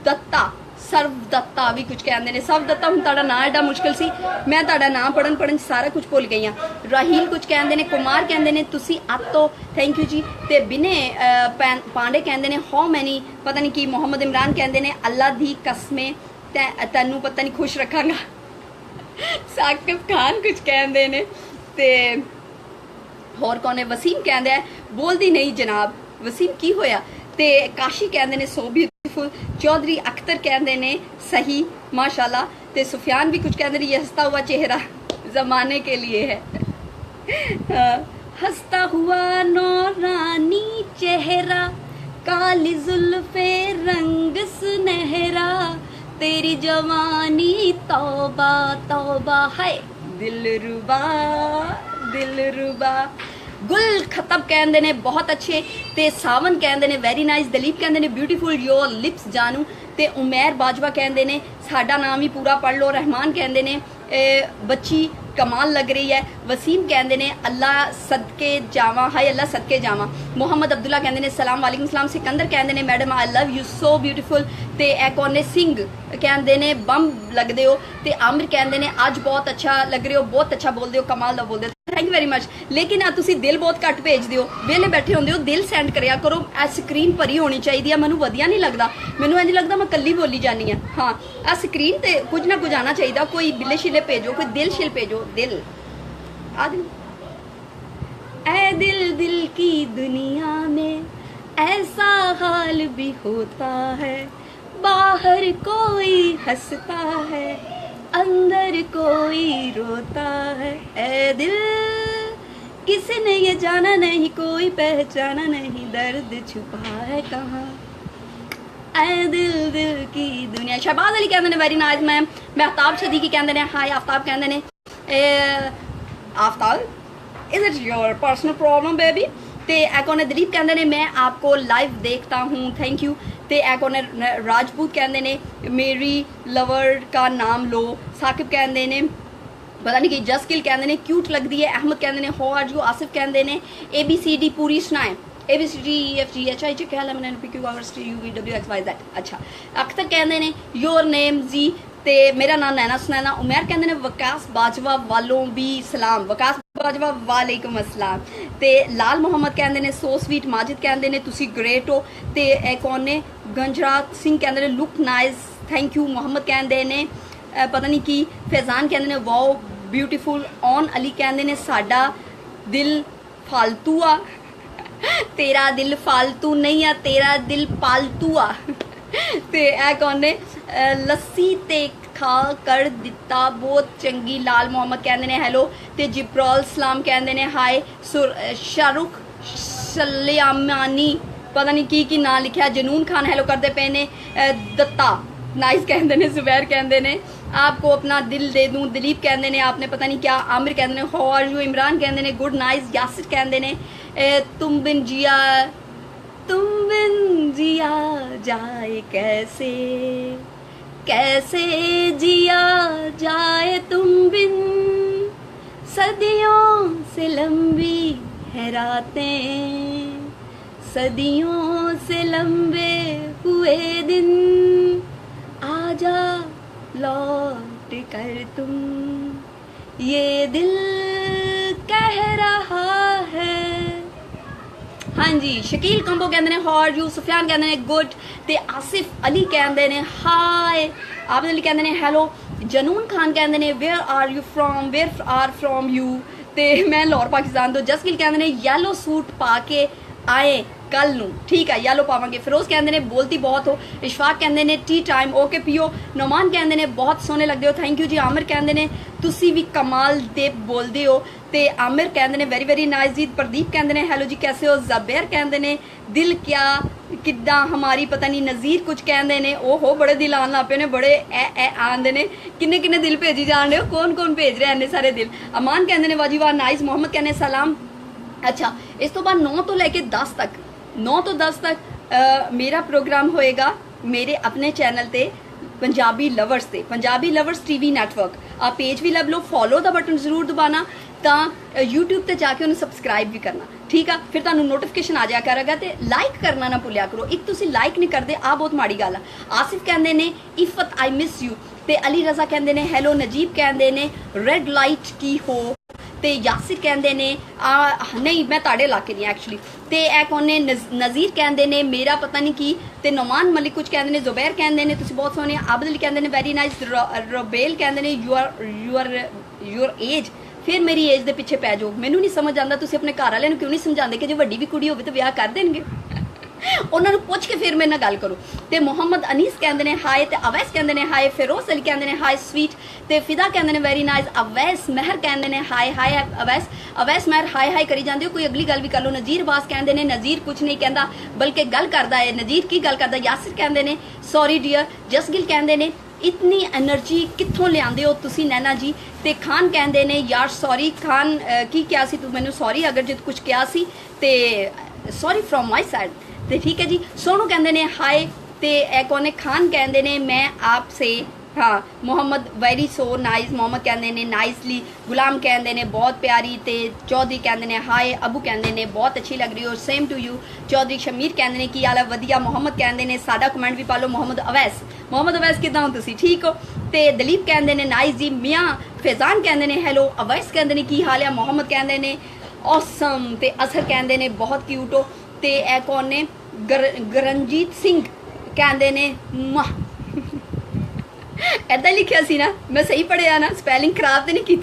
दत्ता सर्व दत्ता भी कुछ कहते हैं सर्व दत्ता हूँ ताड़ा नाम एडा मुश्किल सी मैं ताड़ा नाम पढ़न सारा कुछ भुल गई हाँ राहील कुछ कहते हैं कुमार कहते हैं तुसी आतो थैंक यू जी ते बिने पांडे कहते हैं हाउ मैनी पता नहीं कि मोहम्मद इमरान कहते हैं अल्लाह दी कसमें तैनू पता नहीं खुश रखांगा साकिब खान कुछ कहते हैं ते होर कौन है वसीम कहते हैं बोलती नहीं जनाब वसीम की होया ते काशी कहते हैं सो ब्यूटीफुल चौधरी अख्तर कहते हैं सही माशाल्लाह ते सुफियान भी कुछ कहते हैं ये हंसता हुआ चेहरा ज़माने के लिए है हंसता हुआ नौरानी चेहरा काली जुल्फे रंग सुनहरा तेरी जवानी तौबा तौबा है दिल रुबा गुल खतब कहते ने बहुत अच्छे ते सावन कहते ने वेरी नाइस दलीप कहते ने ब्यूटीफुल योर लिप्स जानू ते उमैर बाजवा कहते ने साडा नाम ही पूरा पढ़ लो रहमान कहते ने बच्ची कमाल लग रही है वसीम कहते ने अल्लाह सदके जावा हाय अल्लाह सदके जावा मोहम्मद अब्दुल्ला कहते ने सलाम वालेकुम सलाम सिकंदर कहते ने madam I love you so beautiful ते एक और ने सिंह कहते ने बम लगते हो ते आमिर कहते ने आज बहुत अच्छा लग रहे हो बहुत अच्छा बोलते हो कमाल दा बोलते हो थैंक यू वेरी मच लेकिन आ तुसी दिल बहुत घट भेजते हो वेले बैठे होंदे हो दिल सेंड करिया करो आ स्क्रीन भरी होनी चाहिए मैनू वधिया नहीं लगता मैनू इंज लगता मैं कल्ली बोली जानी है हाँ आ स्क्रीन ते कुछ ना कुछ आना चाहिए कोई बिले शिले भेजो कोई दिल शिल भेजो दिल ऐ दिल दिल की दुनिया में ऐसा हाल भी होता है बाहर कोई हंसता है अंदर कोई रोता है ऐ दिल किसी ने ये जाना नहीं कोई पहचाना नहीं दर्द छुपा है कहाँ ऐ दिल दिल की दुनिया शहबाज अली कहते हैं very nice ma'am Mehtab Siddiqui कहते हैं हाय आफ्ताब कहते हैं आफ्ताल is it your personal problem baby. ते एक ने दिलीप कहते ने मैं आपको लाइव देखता हूँ, थैंक यू। ते एक ने राजपूत कहते ने मेरी लवर का नाम लो। साकिब कहते ने पता नहीं कि जसकिल कहते ने क्यूट लगती है। अहमद कहते ने हाउ आर यू। आसिफ कहते ने ABCD पूरी सुनाए। ABCDEFGHI क्या मैंने PQRSTUVWXYZ। अच्छा अख्तर कहते ने योर नेम जी। ते मेरा नाम नैना सुनैना। उमैर कहते ने वकास बाजवा वालों भी सलाम। वकास बाजवा वालेकुम अस्सलाम। ते लाल मोहम्मद कहते ने सो स्वीट। माजिद कहते ने तुसी ग्रेट हो। ते एक और ने गंजरात सिंह कहते ने look nice, thank you. Mohammad कहते ने पता नहीं की। फैजान कहते ने वाओ ब्यूटीफुल। ऑन अली कहते ने साडा दिल फालतू आ। तेरा दिल फालतू नहीं आ, तेरा दिल पालतू आ। ते ए कौन ने लस्सी ते खा कर दिता बहुत चंगी। लाल मोहम्मद कहते ने हेलो। ते जिब्राल सलाम कहते ने हाय। शाहरुख सल्यामानी पता नहीं की ना लिखा। जनून खान हेलो करते पे ने। दत्ता नाइस कहते ने। जुबैर कहते ने आपको अपना दिल दे दूं। दिलीप कहते ने आपने पता नहीं क्या। आमिर कहते ने हाउ आर यू। इमरान कहते ने गुड नाइस। यासिर कहते ने तुम बिन जिया जाए कैसे, कैसे जिया जाए तुम बिन, सदियों से लंबी है रातें, सदियों से लंबे हुए दिन, आजा लौट कर तुम, ये दिल कह रहा है। हाँ जी शकील कंबो कहते हैं हाउ आर यू। सुफियान कहते हैं गुड। ते आसिफ अली कहते हैं हाय। आबिद अली कहते हैं हेलो। जनून खान कहते हैं where are you from, where are from you. ते मैं लाहौर पाकिस्तान तो। जसकिल कहते हैं येलो सूट पा के आए कल नू, ठीक है येलो पावांगे। फिरोज कहते हैं बोलती बहुत हो। इशफाक कहते हैं टी टाइम ओके पियो। नौमान कहते हैं बहुत सोहने लगते हो, थैंक यू जी। आमिर कहते हैं तुसी भी कमाल दे बोलते हो। ते आमिर कहते हैं वेरी वेरी नाइस जी। प्रदीप कहते हैं हेलो जी कैसे हो। जबैर कहते हैं दिल क्या किदा हमारी पता नहीं। नज़ीर कुछ कहते हैं ओहो बड़े दिल आन लग पे ने, बड़े ए आंदे ने। किन्ने किन्ने दिल भेजी जान रहे हो, कौन कौन भेज रहे हैं इन्ने सारे दिल। अमान कहते हैं वाजी वाह नाइस। मोहम्मद कहते हैं सलाम। अच्छा इस तो बाद 9 तो लेके 10 तक, 9 तो 10 तक मेरा प्रोग्राम होएगा मेरे अपने चैनल ते पंजाबी लवर्स ते, पंजाबी लवर्स TV नैटवर्क। आप पेज भी लब लो, फॉलो दा बटन जरूर दबाना ਤਾਂ YouTube ਤੇ ਜਾ ਕੇ ਉਹਨੂੰ ਸਬਸਕ੍ਰਾਈਬ ਵੀ ਕਰਨਾ, ਠੀਕ ਆ। ਫਿਰ ਤੁਹਾਨੂੰ ਨੋਟੀਫਿਕੇਸ਼ਨ ਆ ਜਾਇਆ ਕਰੇਗਾ। ਤੇ ਲਾਈਕ ਕਰਨਾ ਨਾ ਭੁੱਲਿਆ ਕਰੋ। ਇੱਕ ਤੁਸੀਂ ਲਾਈਕ ਨਹੀਂ ਕਰਦੇ ਆ ਬਹੁਤ ਮਾੜੀ ਗੱਲ ਆ। ਆਸਿਫ ਕਹਿੰਦੇ ਨੇ ਇਫਤ ਆਈ ਮਿਸ ਯੂ। ਤੇ ਅਲੀ ਰਜ਼ਾ ਕਹਿੰਦੇ ਨੇ ਹੈਲੋ। ਨਜੀਬ ਕਹਿੰਦੇ ਨੇ ਰੈਡ ਲਾਈਟ ਕੀ ਹੋ। ਤੇ ਯਾਸਿਰ ਕਹਿੰਦੇ ਨੇ ਨਹੀਂ ਮੈਂ ਤੁਹਾਡੇ ਇਲਾਕੇ ਦੀ ਐਕਚੁਅਲੀ। ਤੇ ਇਹ ਕੋਨੇ ਨਜ਼ੀਰ ਕਹਿੰਦੇ ਨੇ ਮੇਰਾ ਪਤਾ ਨਹੀਂ ਕੀ। ਤੇ ਨੌਮਾਨ ਮਲਿਕ ਕੁਝ ਕਹਿੰਦੇ ਨੇ। ਜ਼ੁਬੈਰ ਕਹਿੰਦੇ ਨੇ ਤੁਸੀਂ ਬਹੁਤ ਸੋਹਣੇ। ਆਬਦ ਅਲੀ ਕਹਿੰਦੇ ਨੇ ਵੈਰੀ ਨਾਈਸ। ਰੋਬੇਲ ਕਹਿੰਦੇ ਨੇ ਯੂਅਰ ਏਜ। फिर मेरी एज के पिछे पै जाओ, मैनू नहीं समझ आता तुसीं अपने घर वाले क्यों नहीं समझाते कि जो वड्डी भी कुड़ी होवे तो विआह कर देणगे। उन्होंने पुछ के फिर मेरे नाल गल करो। तो मुहम्मद अनीस कहते हैं हाय। तो अवैस कहते हैं हाय। फिरोज अली कहते हैं हाय स्वीट। तो फिदा कहते हैं वेरी नाइस। अवैस महर कहते हैं हाय हाय। अवैस महर हाय हाय करी जाते हो, कोई अगली गल भी कर लो। नजीर बास कहते हैं नजीर कुछ नहीं कहता बल्कि गल करता है। नजीर की गल करता। यासिर कहते हैं सॉरी डियर। जसगिल कहते हैं इतनी एनर्जी कित्थों लियाते हो तुसी नैना जी। ते खान कहते हैं यार सॉरी। खान की क्या सी तू मैनू सॉरी अगर जो कुछ किया सी ते सॉरी फ्रॉम माई साइड। तो ठीक है जी। सोनू कहते हैं हाय। ते कौन है। खान कहते हैं मैं आपसे हाँ। Mohammad very so nice. Mohammad कहते हैं नाइसली। गुलाम कहते हैं बहुत प्यारी। ते चौधरी कहते हैं हाय। अबू कहते हैं बहुत अच्छी लग रही हो, same to you. Chaudhary Shamir कहते हैं की हाल है वधिया। मोहम्मद कहते हैं साडा कमेंट भी पा लो। मोहम्मद अवैस किदा हो तुसी, ठीक हो। ते दलीप कहते हैं नाइस जी। मियाँ फैजान कहते हैं हेलो। अवैस कहते हैं की हाल है। मोहम्मद कहते हैं ऑसम। ते असर कहते हैं बहुत क्यूट हो। ते ए कौन ने गरनजीत सिंह कहते हैं माह ऐदा लिखिया सी ना, मैं सही पढ़िया ना, स्पैलिंग खराब तो नहीं की।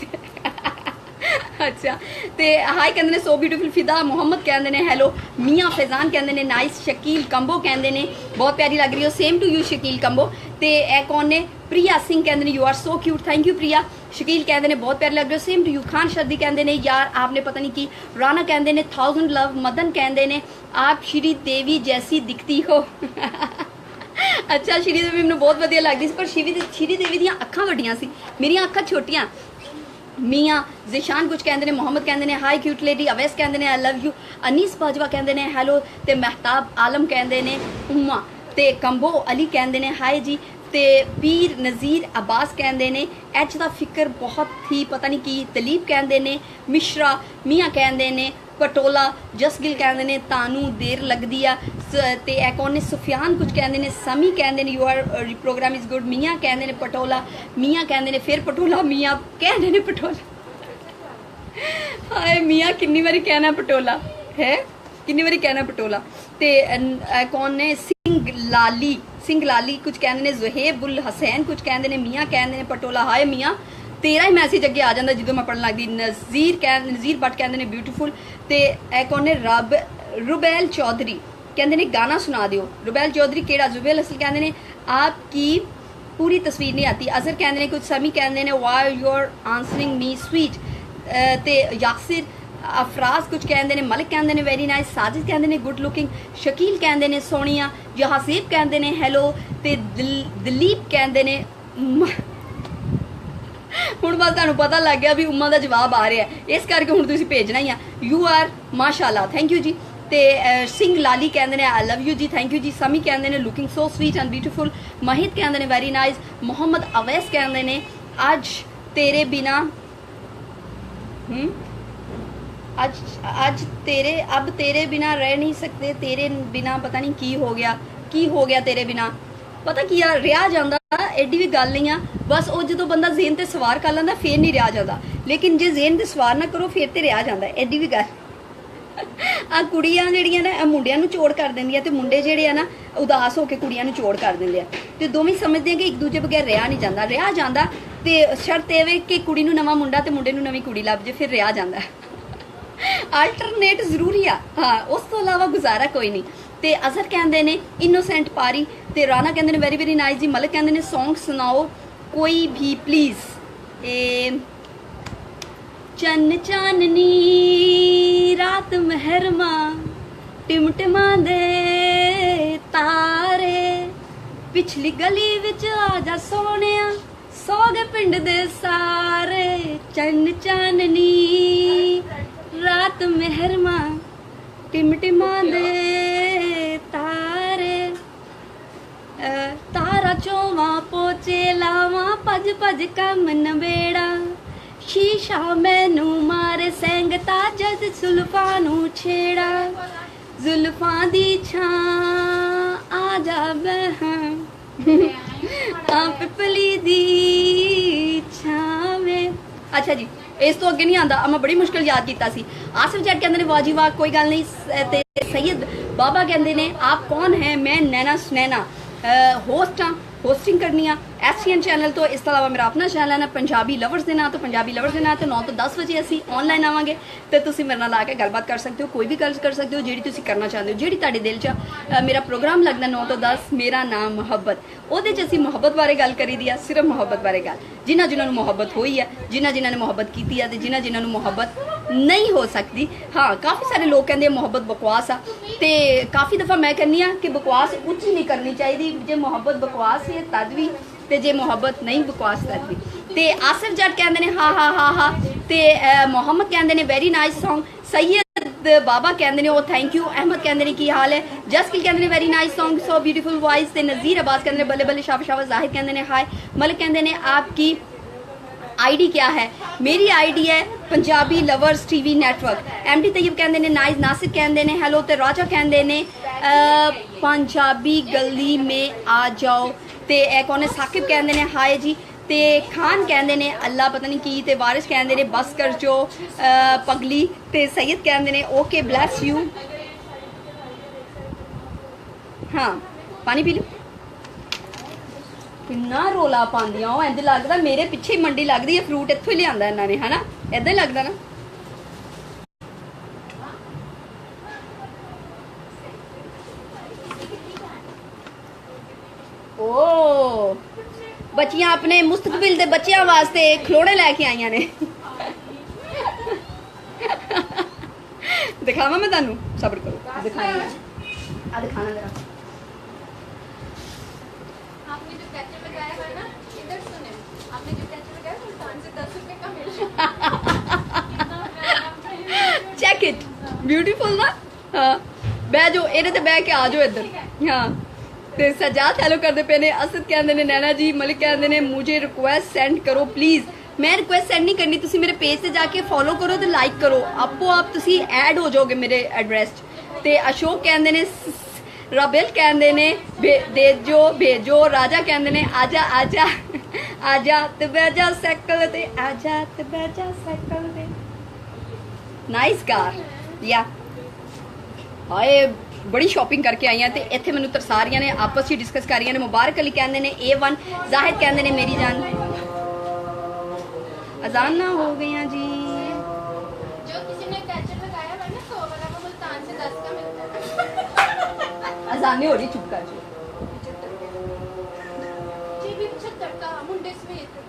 अच्छा तो हाय कहते हैं सो ब्यूटीफुल। फिदा मुहम्मद कहते हैं हेलो। मियाँ फैजान कहते हैं नाइस। शकील कंबो कहते हैं बहुत प्यारी लग रही हो, same to you Shakeel Kamboh. तो ए कौन ने। प्रिया सिंह कहते हैं you are so cute, thank you Priya. Shakeel कहते हैं बहुत प्यारे लग रहे हो, same to you. Khan Shardi कहते हैं यार आपने पता नहीं की। राना कहते हैं 1000 लव। मदन कहते हैं आप श्री देवी जैसी दिखती हो। अच्छा श्री देवी मैंने बहुत वधिया लगती सी, पर श्री देवी दी अखां वड्डियां सी, मेरियां अखां छोटियां। मियाँ जिशान कुछ कहते हैं, मोहम्मद कहते हैं हाई क्यूट लेडी, अवैस कहते हैं I love you, Anees Bajwa कहते हैं हैलो, ते महताब आलम कहते हैं उम्मा, ते कंबो अली कहते हैं हाय जी, ते पीर नज़ीर अब्बास कहते हैं एच दा फिक्र बहुत ही पता नहीं की, दलीप कहते हैं, मिश्रा मियाँ कहते हैं, पटोला जसगिल कहते हैं तानू देर लगती है, ते एक और ने सुफियान कुछ कहते हैं, समी कहते हैं you are program is good, मियाँ कहते हैं पटोला, मियाँ कहते हैं फिर पटोला, मियाँ कहते हैं पटोला, हाय मियाँ किन्नी बारी कहना पटोला है, किन्नी बारी कहना पटोला, ते कौन ने सिंह लाली कुछ कहते हैं, जुहेब उल हसैन कुछ कहते हैं, मियाँ कहते हैं पटोला, हाय मियाँ तेरा ही मैसेज अगे आ जाता जो मैं पढ़न लगती, नज़ीर भट्ट कहते हैं ब्यूटीफुल, ते एक और ने रुबैल चौधरी कहते हैं गाना सुना दियो, रुबैल चौधरी केड़ा, जुबैल असल कहते हैं आपकी पूरी तस्वीर नहीं आती, अजहर कहते हैं कुछ, समी कहते हैं why you are answering me sweet, ते यासिर अफराज कुछ कहते हैं, मलिक कहते हैं वेरी नाइस, साजिद कहते हैं गुड लुकिंग, शकील कहते हैं सोनिया, जहासीब कहते हैं हैलो, ते दलीप कहते हैं ਹੁਣ बस ਤੁਹਾਨੂੰ पता लग गया भी उम्मा का जवाब आ रहा है, इस करके ਹੁਣ ਤੁਸੀਂ भेजना ही है यू आर माशाअल्लाह थैंक यू जी, ते सिंह लाली कहते हैं आई लव यू जी थैंक यू जी, समी कहते हैं looking so sweet and beautiful, Mahit कहते हैं वेरी नाइस, मोहम्मद अवैस कहते हैं आज तेरे बिना आज तेरे अब तेरे बिना रह नहीं सकते, तेरे बिना पता नहीं की हो गया तेरे बिना, पता की आ रिहा जाता एडी भी गल नहीं आ, बस वो जो बंदा जेन ते सवार कर लेंदा फिर नहीं रिहा जाता, लेकिन जे जेन ते सवार ना करो फिर तो रिहा जाता, एडी भी गल आ कुड़ियां जिहड़ियां ना मुंडियां नूं चोड़ कर दिंदियां ते मुंडे जिहड़े आ ना उदास होकर कुड़ियां नूं चोड़ कर दिंदे आ, ते दोवें समझदे कि एक दूजे बगैर रिहा नहीं जाता, रिहा जाता ते शर्त एह वे कि कुड़ी नूं नवां मुंडा ते मुंडे नूं नवीं कुड़ी लभ जे फिर रिहा जाता अल्टरनेट जरूरी आ, हाँ उस तो इलावा गुजारा कोई नहीं, ते अजहर कहते हैं इनोसेंट पारी, ते राना कहते हैं वेरी वेरी नाइस जी, मलिक कहते हैं सॉन्ग सुनाओ कोई भी प्लीज, चन्न चाननी रात महरमा टिमटिमा दे तारे, पिछली गली विच आजा सोनिया सौ गए पिंड दे सारे, चन्न चाननी रात महरमा टिमटिमा दे तारे, तारा चोवा पोचे लावा भज भज कम नबेड़ा, शीशा मैनू मारे सेंगता जद जुल्फा नू छेड़ा, जुल्फा दी छां आ जा बहां पिपली दी छावे। अच्छा जी इस तो अगे नहीं आता, मैं बड़ी मुश्किल याद किया सी। आसिफ जट कहते हैं वाह जी वाह कोई गल नहीं, ते सैयद बाबा कहते हैं आप कौन है, मैं नैना सुनैना होस्ट हाँ, होस्टिंग करनी आ STN चैनल तो, इस अलावा मेरा अपना चैनल है ना पंजाबी लवर्स के नाम, तो पंजाबी लवर्स के नाम तो 9 तो 10 बजे असी ऑनलाइन आवांगे, तो तुसी मेरे नाल आके गलबात कर सकते हो, कोई भी गल कर सकते हो जिहड़ी तुसी करना चाहते हो, जिहड़ी तुहाडे दिल च। मेरा प्रोग्राम लगदा 9 तो 10 मेरा नाम मुहब्बत, ਉਹਦੇ ਚ ਅਸੀਂ ਮੁਹੱਬਤ ਬਾਰੇ ਗੱਲ ਕਰੀਦੀ ਆ, ਸਿਰਫ ਮੁਹੱਬਤ ਬਾਰੇ ਗੱਲ, ਜਿਨ੍ਹਾਂ ਜਿਨ੍ਹਾਂ ਨੂੰ ਮੁਹੱਬਤ ਹੋਈ ਹੈ, ਜਿਨ੍ਹਾਂ ਨੇ ਮੁਹੱਬਤ ਕੀਤੀ ਹੈ, ਤੇ ਜਿਨ੍ਹਾਂ ਨੂੰ ਮੁਹੱਬਤ नहीं हो सकती। हाँ काफ़ी सारे लोग कहते हैं मुहब्बत बकवास आ, ते काफ़ी दफ़ा मैं कहनी आ कि बकवास उच्च नहीं करनी चाहिए, जे मुहब्बत बकवास है तद भी, ते जे मुहब्बत नहीं बकवास तद भी। ते आसिफ जट कहते हैं हाँ हाँ हाँ हाँ, ते मोहम्मद कहते हैं वेरी नाइस सॉन्ग, सैयद बाबा कहते हैं ओ थैंक यू, अहमद कहते हैं की हाल है, जसकिल कहते हैं very nice song so beautiful voice, ते नज़ीर अब्बास कहते हैं बल्ले बल्ले शाबाश शाबाश, जाहिद कहते हैं हाय, मलिक कहते हैं आपकी आईडी क्या है, मेरी आईडी है Punjabi lovers TV network, MD Tayyab कहते हैं नाइस, नासिर कहते हैं हेलो, ते राजा कहते हैं पंजाबी गली में आ जाओ, ते एक और साकिब कहते हैं हाय जी, ते खान कहते हैं अल्लाह पता नहीं की, ते वारिस कहते हैं बस कर जो पगली, ते सैयद कहते हैं ओके ब्लैस यू। हाँ पानी पी लो, किन्ना रोला पांदियां ਉਹ ਇੰਜ ਲੱਗਦਾ ਮੇਰੇ ਪਿੱਛੇ ਹੀ ਮੰਡੀ ਲੱਗਦੀ ਹੈ, ਫਰੂਟ ਇੱਥੋਂ ਹੀ ਲਿਆਂਦਾ ਇਹਨਾਂ ਨੇ, ਹਨਾ ਇਦਾਂ ਹੀ ਲੱਗਦਾ ਨਾ। ओ बच्चियां अपने मुस्तकबिल दे बच्चियां वास्ते खिलौने लेके आईयां ने दिखावा मैं तुहानू, सब्र करो दिखाई आ दिखाना जरा। आपने जो कैचअप लगाया है ना, इधर सुने, आपने जो कैचअप लगाया वो 5 से 10 रुपए का मिल रहा है ਬਿਊਟੀਫੁਲ ਨਾ ਹਾਂ ਬਹਿ ਜਾਓ ਇਹਦੇ ਤੇ ਬਹਿ ਕੇ ਆ ਜਾਓ ਇੱਧਰ ਹਾਂ ਤੇ ਸਜਾਦ ਹੈਲੋ ਕਰਦੇ ਪਏ ਨੇ ਅਸਦ ਕਹਿੰਦੇ ਨੇ ਨੈਣਾ ਜੀ ਮਲਿਕ ਕਹਿੰਦੇ ਨੇ ਮੁਝੇ ਰਿਕੁਐਸਟ ਸੈਂਡ ਕਰੋ ਪਲੀਜ਼ ਮੈਂ ਰਿਕੁਐਸਟ ਸੈਂਡ ਨਹੀਂ ਕਰਨੀ ਤੁਸੀਂ ਮੇਰੇ ਪੇਜ ਤੇ ਜਾ ਕੇ ਫੋਲੋ ਕਰੋ ਤੇ ਲਾਈਕ ਕਰੋ ਆਪੋ ਆਪ ਤੁਸੀਂ ਐਡ ਹੋ ਜਾਓਗੇ ਮੇਰੇ ਐਡਰੈਸ 'ਚ ਤੇ ਅਸ਼ੋਕ ਕਹਿੰਦੇ ਨੇ ਰਾਬੇਲ ਕਹਿੰਦੇ ਨੇ ਭੇਜੋ ਰਾਜਾ ਕਹਿੰਦੇ ਨੇ ਆਜਾ ਆਜਾ ਆਜਾ ਤੇ ਬਹਿ ਜਾ ਸਾਈਕਲ ਤੇ ਆਜਾ ਤੇ ਬਹਿ ਜਾ ਸਾਈਕਲ ਤੇ ਨਾਈਸ ਕਾਰ ਯਾ ਹਾਏ ਬੜੀ ਸ਼ਾਪਿੰਗ ਕਰਕੇ ਆਈਆਂ ਤੇ ਇੱਥੇ ਮੈਨੂੰ ਤਰਸਾ ਰਹੀਆਂ ਨੇ ਆਪਸ ਵਿੱਚ ਡਿਸਕਸ ਕਰ ਰਹੀਆਂ ਨੇ ਮੁਬਾਰਕ ਅਲੀ ਕਹਿੰਦੇ ਨੇ A1 ਜ਼ਾਹਿਦ ਕਹਿੰਦੇ ਨੇ ਮੇਰੀ ਜਾਨ अजान ना हो गई जी जो किसी ने कैचअप लगाया हुआ ना 100 वाला वो मुल्तान से 10 का मिलता है अजान नहीं हो रही चुप कर जो जी भी 75 का मुंडे समेत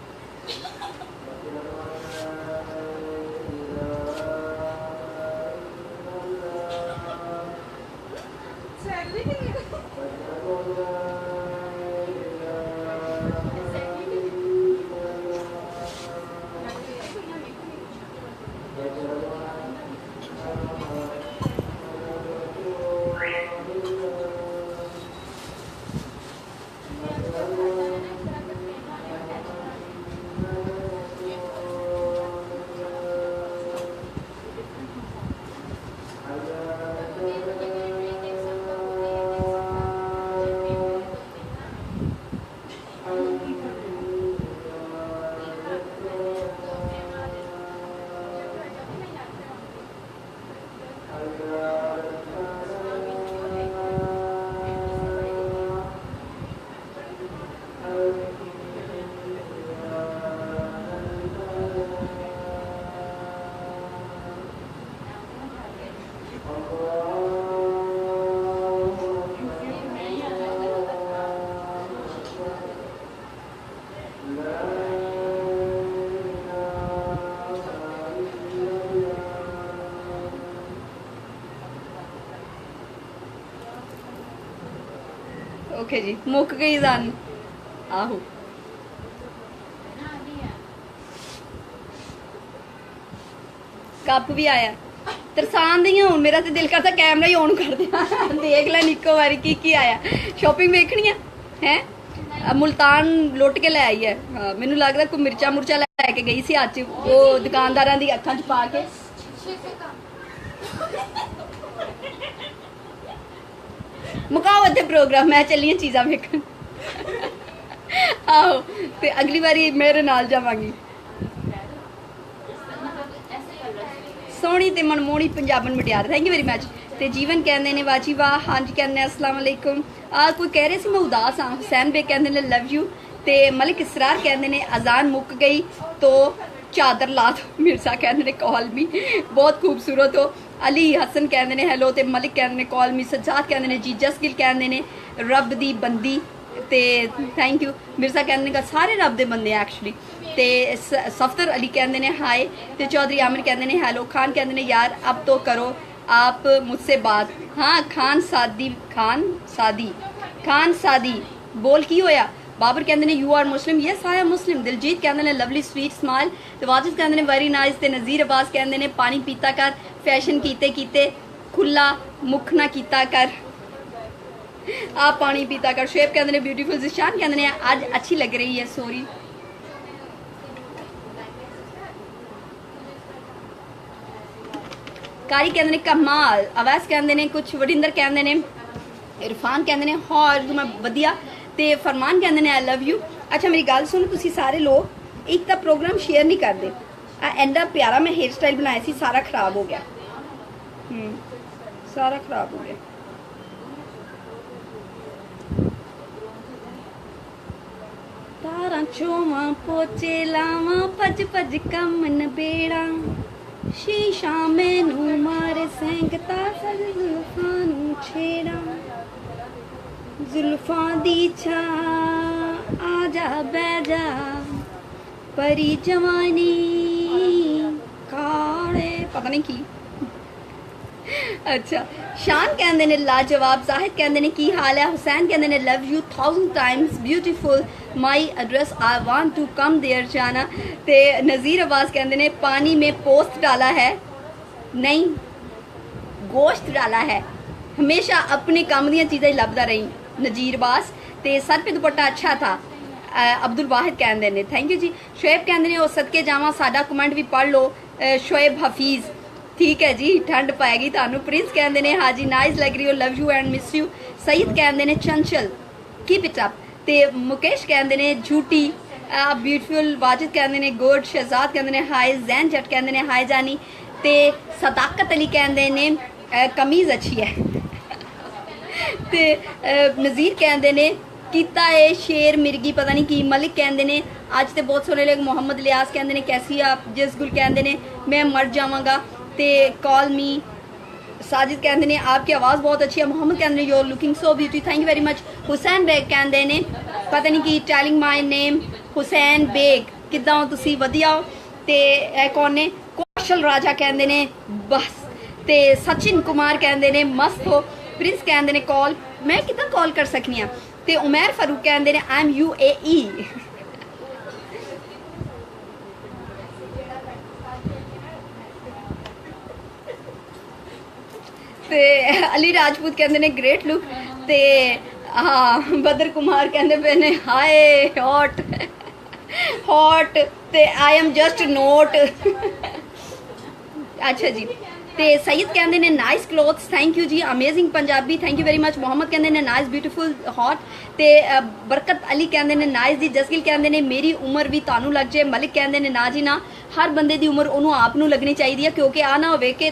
ओके जी मुक गई जान आहो कप भी आया तरसान दी हूँ मेरा तो दिल करता कैमरा ही ऑन कर दिया देख लै निक्को बारी की आया शॉपिंग वेखनी है मुल्तान लुट के लै आई है हाँ मैनू लगता कोई मिर्चा मुर्चा लैके गई सी अज वो दुकानदार दी अखां च पा के मुकाओ इत्थे प्रोग्राम मैं चली चीज़ां वेखन आहो ते अगली बारी मेरे नाल जावांगी सोहनी ते मनमोहनी पंजाबन मुटियार थैंक यू वेरी मच ते जीवन कहंदे ने वाजी वाह हाँ जी कहंदे अस्सलाम वालेकुम कोई कह रहे सी मैं उदास हाँ हुसैन बे कहंदे ने लव यू ते मलिक इसरार कहंदे ने अजान मुक गई तो चादर ला दो मिर्जा कहंदे ने कॉल मी बहुत खूबसूरत हो अली हसन कहंदे ने हेलो ते मलिक कहंदे ने कॉल मी सज्जाद कहंदे ने जी जसगिल कहंदे ने रब दी बंदी ते थैंक यू मिर्जा कहंदे ने सारे रब दे बंदे एक्चुअली ते सफदर अली कहंदे ने हाय ते चौधरी आमिर कहंदे ने हेलो खान कहंदे ने यार अब तो करो आप मुझसे बात हाँ खान सादी बोल की होया बाबर कहंदे ने you are Muslim yes I am Muslim Diljit कहंदे ने लवली स्वीट स्माइल ते वाजिद कहंदे ने वेरी नाइस ते नज़ीर अब्बास कहंदे ने पानी पीता कर फैशन कीते कीते खुला मुख ना कीता कर आप पानी पीता कर शेप कहंदे ने ब्यूटीफुल जिशान कहंदे ने आज अच्छी लग रही है सॉरी कारी कहंदे ने कमाल अवैस कहंदे ने कुछ वरिंदर कहंदे ने इरफान कहंदे ने हौर मैं वधिया ते फरमान कहंदे ने आई लव यू अच्छा मेरी गल सुनो तुसी सारे लोग एक तो प्रोग्राम शेयर नहीं करते एंडा प्यारा मैं हेयर स्टाइल बनाया सी सारा खराब हो गया सारा खराब हो गया तारा चोवा पोचे लावा भज भज कम नबेड़ा शीशा मैनू मारे सेंकता सज जुल्फां नू छेड़ा जुल्फां दी छा आजा बैजा परी जवानी काले पता नहीं की अच्छा शान कहंदे ने लाजवाब जाहिद कहंदे ने की हाल है हुसैन कहंदे ने love you 1000 times beautiful my address I want to come there जाना ते नज़ीर अब्बास कहंदे ने पानी में पोस्ट डाला है नहीं ਗੋਸ਼ਤ ਡਾਲਾ ਹੈ, ਹਮੇਸ਼ਾ ਆਪਣੇ ਕੰਮ ਦੀਆਂ ਚੀਜ਼ਾਂ ਹੀ ਲੱਭਦਾ ਰਹੀ। ਨਜ਼ੀਰ ਬਾਸ ਤੇ ਸਰ ਪੇ ਦੁਪੱਟਾ ਅੱਛਾ ਥਾ। ਅਬਦੁਲ ਵਾਹਿਦ ਕਹਿੰਦੇ ਨੇ ਥੈਂਕ ਯੂ ਜੀ। ਸ਼ੁਏਬ ਕਹਿੰਦੇ ਨੇ ਉਹ ਸਦਕੇ ਜਾਵਾਂ ਸਾਡਾ ਕਮੈਂਟ ਵੀ ਪੜ੍ਹ ਲਓ। ਸ਼ੁਏਬ ਹਫੀਜ਼ ਠੀਕ ਹੈ ਜੀ, ਠੰਡ ਪਾਏਗੀ ਤੁਹਾਨੂੰ। ਪ੍ਰਿੰਸ ਕਹਿੰਦੇ ਨੇ ਹਾਜੀ ਨਾਈਸ ਲੱਗ ਰਹੀ ਹੋ, love you and miss you. Saeed ਕਹਿੰਦੇ ਨੇ ਚੰਚਲ ਕੀਪ ਇਟ ਅਪ। ਤੇ ਮੁਕੇਸ਼ ਕਹਿੰਦੇ ਨੇ ਝੂਟੀ ਬਿਊਟੀਫੁਲ। ਵਾजिद ਕਹਿੰਦੇ ਨੇ ਗੁੱਡ। ਸ਼ਹਜ਼ਾਦ ਕਹਿੰਦੇ ਨੇ ਹਾਈ। ਜ਼ੈਨ ਜੱਟ ਕਹਿੰਦੇ ਨੇ ਹਾਈ ਜਾਨੀ। ਤੇ ਸਦਾਕਤ ਅਲੀ ਕਹਿੰਦੇ ਨੇ ਕਮੀਜ਼ ਅੱਛੀ ਹੈ। ਤੇ ਨਜ਼ੀਰ ਕਹਿੰਦੇ ਨੇ ਕੀਤਾ ਏ ਸ਼ੇਰ ਮਿਰਗੀ ਪਤਾ ਨਹੀਂ ਕੀ। ਮਲਿਕ ਕਹਿੰਦੇ ਨੇ ਅੱਜ ਤੇ ਬਹੁਤ ਸੋਹਣੇ ਲੱਗ। ਮੁਹੰਮਦ ਲਿਆਸ ਕਹਿੰਦੇ ਨੇ ਕੈਸੀ ਆਪ। ਜਸਗੁਲ ਕਹਿੰਦੇ ਨੇ ਮੈਂ ਮਰ ਜਾਵਾਂਗਾ। ਤੇ ਕਾਲ मी। साजिद कहते ने आपकी आवाज़ बहुत अच्छी है। मोहम्मद कहते ने you are looking so beauty, thank you very much. Hussain Baig कहते ने पता नहीं कि telling my name Hussain Baig किदा हो तुसी वधिया हो। ते कौन ने कौशल राजा कहते ने बस। ते सचिन कुमार कहते ने मस्त हो। प्रिंस कहते ने कॉल मैं किदा कॉल कर सकनी हाँ। ते उमैर फारूक कहते ने आई एम UAE। ते अली राजपूत कहते ने ग्रेट लुक। ते हाँ बदर कुमार कहते पे ने हाय हॉट हॉट। ते आई एम जस्ट नोट। अच्छा जी। ते सईद कहते ने नाइस क्लोथ्स, थैंक यू जी। Amazing Punjabi, thank you very much. Mohammad कहते ने नाइस ब्यूटीफुल हॉट। ते बरकत अली कहते ने नाइस जी। जसगिल कहते ने मेरी उम्र भी तानू लग जाए। मलिक कहते ने ना जी ना, हर बंदे दी उम्र उन्होंने आप नू लगनी चाहिए है, क्योंकि आ ना होवे कि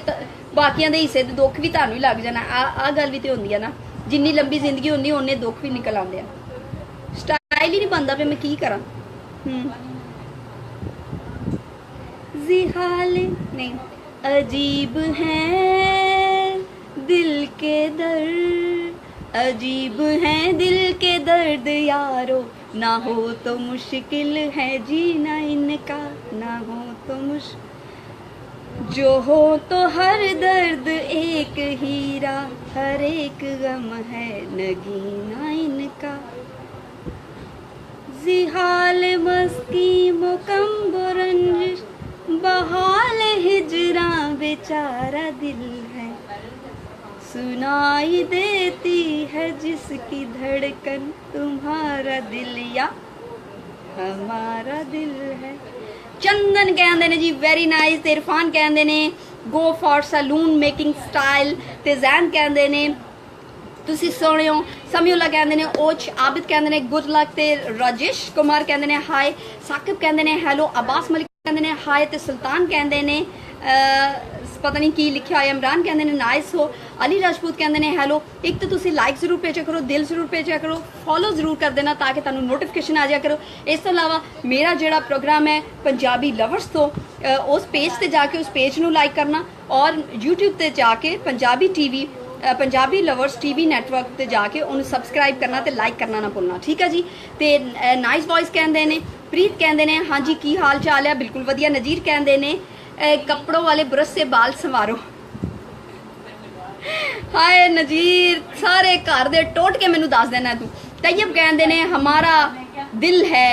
बाकियां दे हिस्से दे दुख भी तानू ही लग जाना। आ गल भी तो होंदी है ना, जिन्नी लंबी जिंदगी होंदी उन्ने दुख भी निकल आते हैं। स्टाइल ही नहीं बनता पे मैं की करा। जिहाल नहीं अजीब है दिल के दर्द, अजीब है दिल के दर्द यारो, ना हो तो मुश्किल है जीना इनका, ना हो तो मुश्किल जो हो तो हर दर्द एक हीरा, हर एक गम है नगीना इनका। जिहाल मस्की मुकम बुरंजिश बहाल हिजरा बेचारा दिल है, सुनाई देती है जिसकी धड़कन तुम्हारा दिल या हमारा दिल है। चंदन कहते ने जी वेरी नाइस। इरफान कहते ने go for salon making style. ते जैन कहते ने तुसी सोहणे हो। समीउल्ला कहते ने ओच। आबिद कहते ने गुड लक। ते राजेश कुमार कहते ने हाय। साकिब कहते ने हेलो। अब्बास मलिक कहते ने हाय। ते सुल्तान कहते ने पता नहीं की लिखा है। इमरान कहते ने नाइस हो। अली राजपूत कहते ने हेलो। एक तो तुसी लाइक जरूर भेजा करो, दिल जरूर भेजा करो, फॉलो जरूर कर देना ताकि तुहानू नोटिफिकेशन आ जाया करो। इस तो अलावा मेरा जिहड़ा प्रोग्राम है पंजाबी लवर्स तो उस पेज से जाके उस पेज नू लाइक करना, और यूट्यूब ते जाके Punjabi TV Punjabi lovers TV network ते जाके उन्हें सब्सक्राइब करना ते लाइक करना ना भुलना, ठीक है जी। ते नाइस वॉइस कहते ने। प्रीत कहते ने हाँ जी की हाल चाल है, बिल्कुल वधिया। नजीर कहते ने कपड़ों वाले ब्रश से बाल संवारो। हाय नजीर सारे घर दे टोट के मैनू दस देना तू। तैयब कहते ने हमारा दिल है।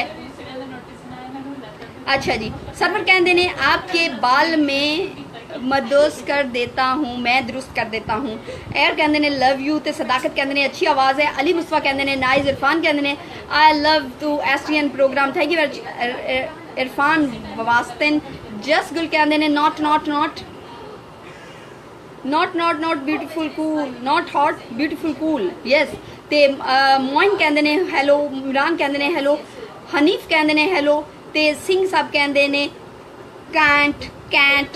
अच्छा जी। सरवर कहते ने आपके बाल में मदोस कर देता हूँ, मैं दुरुस्त कर देता हूँ। एर कहते ने लव यू। ते सदाकत कहते ने अच्छी आवाज़ है। अली मुस्तफा कहते ने नाइस। इरफान कहते ने I love to STN programme, thank you Irfan वास्तिन। जस्ट गुल कहते ने not not not not not not beautiful cool, not hot beautiful cool, yes. ते मोइन कहते ने हेलो। इमरान कहते ने हेलो। हनीफ कहते ने हेलो। ते सिंह साहब कहते ने कैंट कैंट।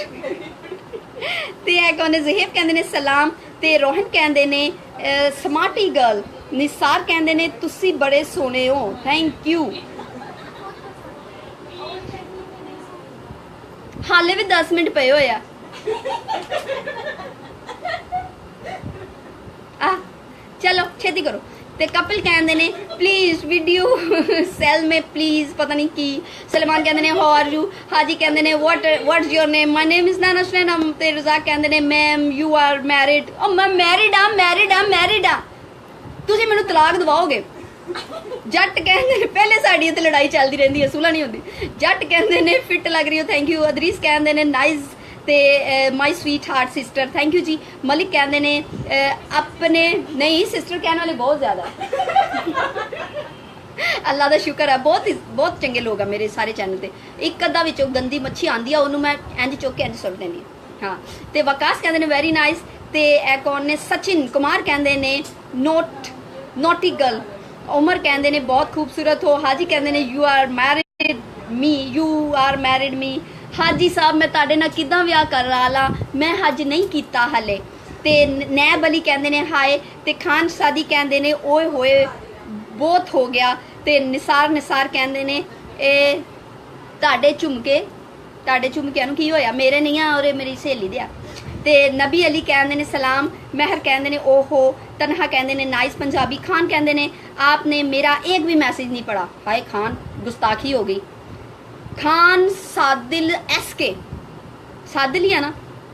ते कौन ज़हेब कहते ने सलाम। ते रोहन कहते ने स्मार्टी गर्ल। निसार कहते ने तुसी बड़े सोने हो, थैंक यू। हाले भी 10 मिनट पे होया। चलो छेती करो। ते कपिल कहते ने प्लीज वीडियो सेल में प्लीज पता नहीं की। सलमान कहते ने हाउ आर यू। हाजी कहते ने what's your name. My name is नाना सुनैना। ते रज़ाक कहते ने मैम यू आर मैरिड। ओ मैं मैरिड आ तुसी मैनू तलाक दवाओगे। जट कहते ने पहले साड़ी ते लड़ाई चलती रहती है, सुलह नहीं होती। जट कहते ने फिट लग रही हो, थैंक यू। अदरीस कहते ने नाइस। ਤੇ my sweetheart sister thank you ji. Malik ਕਹਿੰਦੇ ਨੇ ਆਪਣੇ ਨਹੀਂ ਸਿਸਟਰ ਕਹਿਣ ਵਾਲੇ ਬਹੁਤ ਜ਼ਿਆਦਾ ਅੱਲਾ ਦਾ ਸ਼ੁਕਰ ਹੈ, ਬਹੁਤ ਚੰਗੇ ਲੋਕ ਆ ਮੇਰੇ ਸਾਰੇ ਚੈਨਲ ਤੇ। ਇੱਕ ਅੱਧਾ ਵਿੱਚੋਂ ਗੰਦੀ ਮੱਛੀ ਆਂਦੀ ਆ ਉਹਨੂੰ ਮੈਂ ਇੰਜ ਚੁੱਕ ਕੇ ਇੰਜ ਸੁੱਟ ਦਿੰਦੀ ਹਾਂ। ਤੇ ਵਕਾਸ ਕਹਿੰਦੇ ਨੇ ਵੈਰੀ ਨਾਈਸ। ਤੇ ਇਹ ਕੌਣ ਨੇ ਸਚਿਨ ਕੁਮਾਰ ਕਹਿੰਦੇ ਨੇ ਨੋਟੀ ਗਰਲ। ਉਮਰ ਕਹਿੰਦੇ ਨੇ ਬਹੁਤ ਖੂਬਸੂਰਤ ਹੋ। ਹਾਜੀ ਕਹਿੰਦੇ ਨੇ ਯੂ ਆਰ ਮੈਰਿਡ ਮੀ। ਹਾਜੀ ਸਾਹਿਬ ਮੈਂ ਤੁਹਾਡੇ ਨਾਲ ਕਿੱਦਾਂ ਵਿਆਹ ਕਰਾ ਲਾਂ, ਮੈਂ ਹਜ ਨਹੀਂ ਕੀਤਾ ਹਲੇ। ਤੇ ਨੈਬ ਅਲੀ ਕਹਿੰਦੇ ਨੇ ਹਾਏ। ਤੇ ਖਾਨ ਸਾਦੀ ਕਹਿੰਦੇ ਨੇ ਓਏ ਹੋਏ ਬਹੁਤ ਹੋ ਗਿਆ। ਤੇ ਨਿਸਾਰ ਕਹਿੰਦੇ ਨੇ ਇਹ ਤੁਹਾਡੇ ਝੁਮਕਿਆਂ ਨੂੰ ਕੀ ਹੋਇਆ, ਮੇਰੇ ਨਹੀਂ ਆ ਔਰ ਮੇਰੀ ਸਹੇਲੀ ਦੇ ਆ। ਤੇ ਨਬੀ ਅਲੀ ਕਹਿੰਦੇ ਨੇ ਸਲਾਮ। ਮਹਿਰ ਕਹਿੰਦੇ ਨੇ ਓਹੋ। ਤਨਹਾ ਕਹਿੰਦੇ ਨੇ ਨਾइस पंजाबी। खान कहते ने आपने मेरा एक भी मैसेज नहीं पढ़ा। हाय खान गुस्ताखी हो गई। खान सादिल SK सादिल ही है ना,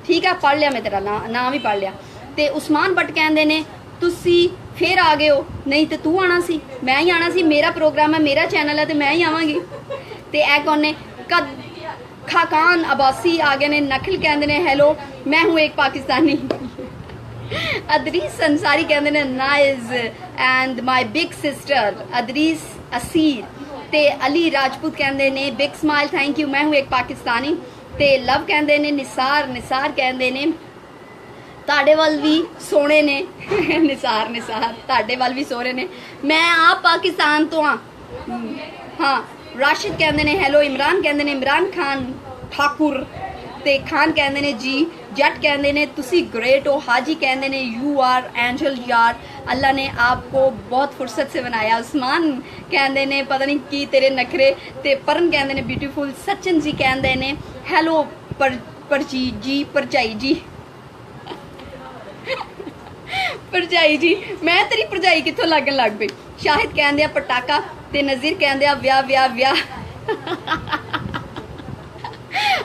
ठीक है पढ़ लिया मैं तेरा नाम भी पढ़ लिया। ते उस्मान भट्ट कहते ने तुसी फिर आ गए हो, नहीं तो तू आना सी, मैं ही आना सी, मेरा प्रोग्राम है मेरा चैनल है तो मैं ही आवांगी। ते ए कौन ने खाकान अब्बासी आ गए ने। नखिल कहते ने हेलो मैं हूँ एक पाकिस्तानी। अदरीस अंसारी कहते ने nice and my big sister Adris Asir. ते अली राजपूत कहते ने बिग स्माइल थैंक यू मैं हूँ एक पाकिस्तानी। ते लव कहते ने निसार कहते ने ਤੁਹਾਡੇ ਵੱਲ ਵੀ ਸੋਹਣੇ ਨੇ ਨਿਸਾਰ ਤੁਹਾਡੇ ਵੱਲ ਵੀ ਸੋਹਣੇ ਨੇ, ਮੈਂ ਆਪ ਪਾਕਿਸਤਾਨ ਤੋਂ ਆ। ਹਾਂ ਰਾਸ਼ਿਦ ਕਹਿੰਦੇ ਨੇ ਹੈਲੋ। ਇਮਰਾਨ ਕਹਿੰਦੇ ਨੇ ਇਮਰਾਨ ਖਾਨ ਠਾਕੁਰ। ਤੇ ਖਾਨ ਕਹਿੰਦੇ ਨੇ ਜੀ। ਜੱਟ ਕਹਿੰਦੇ ਨੇ ਤੁਸੀਂ ग्रेट हो। हाजी कहते ने यू आर एंजल यार, अल्लाह ने आपको बहुत फुर्सत से बनाया। उस्मान कहते ने पता नहीं की तेरे नखरे। ते परन कहते ने ब्यूटीफुल। सचिन जी कहते ने हैलो परजी जी भरजाई जी भरजाई जी मैं तेरी भरजाई कित्थों लगन लग पई। शाहिद कहते पटाका। ते नज़ीर कहते विआह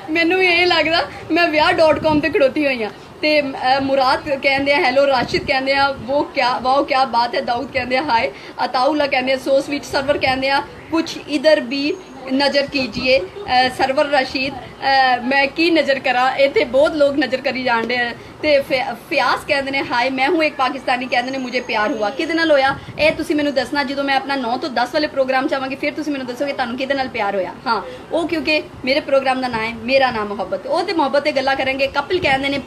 मैनू ये लगता मैं विआह.com ते खड़ोती हुई हाँ। ते मुराद कहते हैलो। राशिद कहते वो क्या बात है। दाऊद कहते हाय। अताउल्ला कहते सो स्वीट। सरवर कहते कुछ इधर भी नज़र कीजिए। सरवर रशीद मैं की नज़र करा, इतने बहुत लोग नज़र करी जान रहे हैं। तो फियास कहते हैं हाय मैं हूँ एक पाकिस्तानी। कहते हैं मुझे प्यार हुआ किहदे नाल होया, ये तुसीं मैनूं दसना जो मैं अपना 9 तो 10 वाले प्रोग्राम चाहांगी, फिर तुसीं मैनूं दसोगे तुहानूं किहदे नाल प्यार होया। हाँ वो क्योंकि मेरे प्रोग्राम का नाम है मेरा नाम मोहब्बत। वो तो मोहब्बत गल्लां करेंगे। कपिल कहते हैं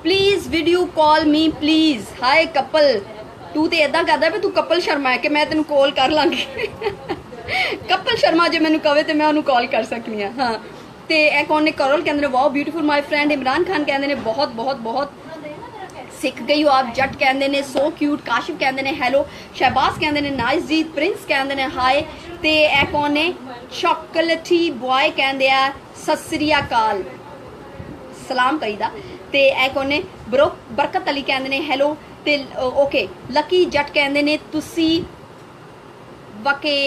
please video call me please. Hi Kapil तू तो इदा करदा भी तू कपिल शर्मा है कि मैं तेन कॉल कर लाँगी कपिल शर्मा जो मैंने कहे तो मैं उन्होंने कॉल कर सकनी हाँ। हाँ तो यह कौन ने करल कहते हैं wow beautiful my friend. Imran Khan कहते हैं बहुत सीख गई हो आप। जट कहते हैं सो क्यूट। काशिफ कहते हैं हेलो। शहबाज कहते हैं नाइस जी। प्रिंस कहते हैं हाय। तो यह कौन ने चॉकलेटी बॉय कहते हैं सत श्री अकाल सलाम कहीदा। तो यह कौन ने बरकत अली कहते हैं हेलो। तो ओके लकी जट कहते हैं तुसी वके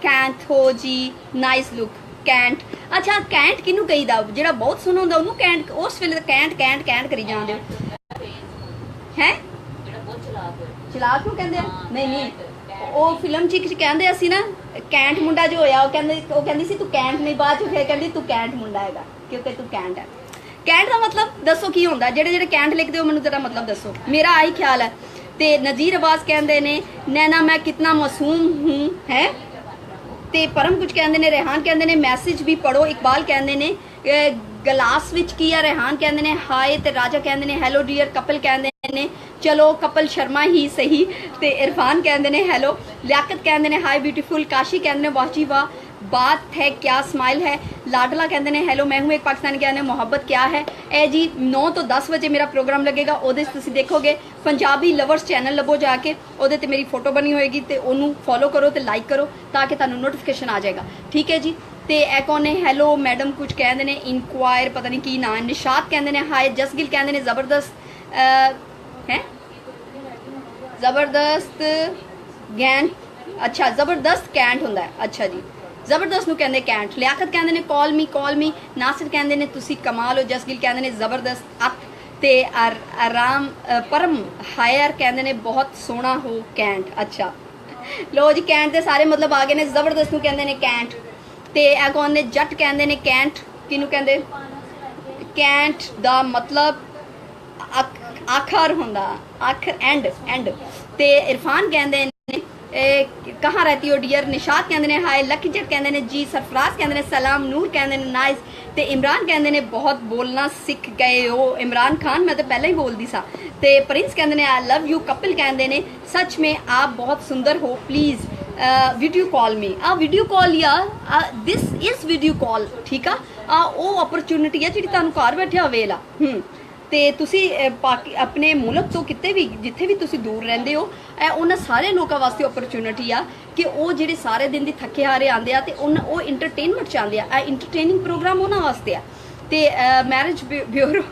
कैंट हो जी नाइस लुक। कैंट अच्छा कैंट किनू कहीदा जेड़ा बहुत सोहना हुंदा उहनूं कैंट उस वेले कैंट करी जांदे हो हैं चलाक क्यों कहंदे नहीं वो फिल्म च कहंदे असी ना कैंट मुंडा जो होया वो कहंदी सी तू कैंट नहीं बाद च फिर कहंदी तू कैंट मुंडा हैगा क्योंकि तू कैंट है। कैंट का मतलब दसो की होंदा जेड़े कैंट लिखदे हो मैनूं तेरा मतलब दसो मेरा आई ख्याल है। ते नज़ीर अब्बास कहते ने नैना मैं कितना मासूम हूँ है। ते परम कुछ कहते ने। रेहान कहते ने मैसेज भी पढ़ो। इकबाल कहते ने गलास विच की है। रेहान कहते ने हाय। ते राजा कहते ने हेलो डियर। कपिल कहते ने चलो कपिल शर्मा ही सही। ते इरफान कहते ने हेलो। लियाकत कहते ने हाय ब्यूटीफुल। काशी कहते ने वाह जी वाह बात है क्या स्माइल है। लाडला कहते हैं हेलो मैं हूँ एक पाकिस्तानी। कहते हैं मोहब्बत क्या है। ए जी 9 तो 10 बजे मेरा प्रोग्राम लगेगा ਉਹਦੇ ਤੁਸੀਂ ਦੇਖੋਗੇ पंजाबी लवर्स चैनल लभो जाके ਉਹਦੇ ਤੇ मेरी फोटो बनी होएगी ਤੇ ਉਹਨੂੰ फॉलो करो तो लाइक करो ताकि ਤੁਹਾਨੂੰ नोटिफिकेशन आ जाएगा ठीक है जी। ਤੇ ਇਹ कौन है हेलो मैडम कुछ कहते हैं इंक्वायर पता नहीं की ना। निशात कहते हैं हाय। जसगिल कहते हैं ज़बरदस्त है ज़बरदस्त गैन अच्छा ज़बरदस्त कैंट होंदा है अच्छा जी। जबरदस्त नूं कहंदे कैंट। लियाकत कहंदे ने कॉल मी। नासिर कहंदे ने तुसी कमाल हो। जसगिल कहंदे ने जबरदस्त अत। ते आराम परम हायर कहंदे ने बहुत सोहना हो कैंट अच्छा। लो जी कैंट दे सारे मतलब आ गए ने। जबरदस्त नूं कहंदे ने कैंट। ते ए कौन ने जट कहंदे ने कैंट किनू कहंदे कैंट दा मतलब आखर होंदा, आखर एंड ते इरफान कहंदे ने कहाँ रहती हो डियर, निशात कहंदे ने हाय, लकी जट कहंदे ने जी, सरफराज कहंदे ने सलाम, नूर कहंदे ने नाइस ते इमरान कहंदे ने बहुत बोलना सीख गए हो इमरान खान, मैं तो पहले ही बोलदी सा ते प्रिंस कहंदे ने आई लव यू, कपिल कहंदे ने सच में आप बहुत सुंदर हो, please video call me, video call यार दिस इज वीडियो कॉल, ठीक आ ਉਹ ਓਪਰਚੁਨਿਟੀ ਹੈ ਜਿਹੜੀ ਤੁਹਾਨੂੰ ਘਰ ਬੈਠਿਆ ਅਵੇਲ ਆ ਤੇ ਤੁਸੀਂ ਆਪਣੇ ਮੁਲਕ ਤੋਂ ਕਿਤੇ ਵੀ ਜਿੱਥੇ ਵੀ ਤੁਸੀਂ ਦੂਰ ਰਹਿੰਦੇ ਹੋ ਇਹ ਉਹਨਾਂ ਸਾਰੇ ਲੋਕਾਂ ਵਾਸਤੇ ਓਪਰਚੁਨਿਟੀ ਆ ਕਿ ਉਹ ਜਿਹੜੇ ਸਾਰੇ ਦਿਨ ਦੀ ਥੱਕੇ ਹਾਰੇ ਆਉਂਦੇ ਆ ਤੇ ਉਹ ਇੰਟਰਟੇਨਮੈਂਟ ਚਾਹੁੰਦੇ ਆ, ਇਹ ਇੰਟਰਟੇਨਿੰਗ ਪ੍ਰੋਗਰਾਮ ਉਹਨਾਂ ਵਾਸਤੇ ਆ ਤੇ ਮੈਰਿਜ ਬਿਊਰੋ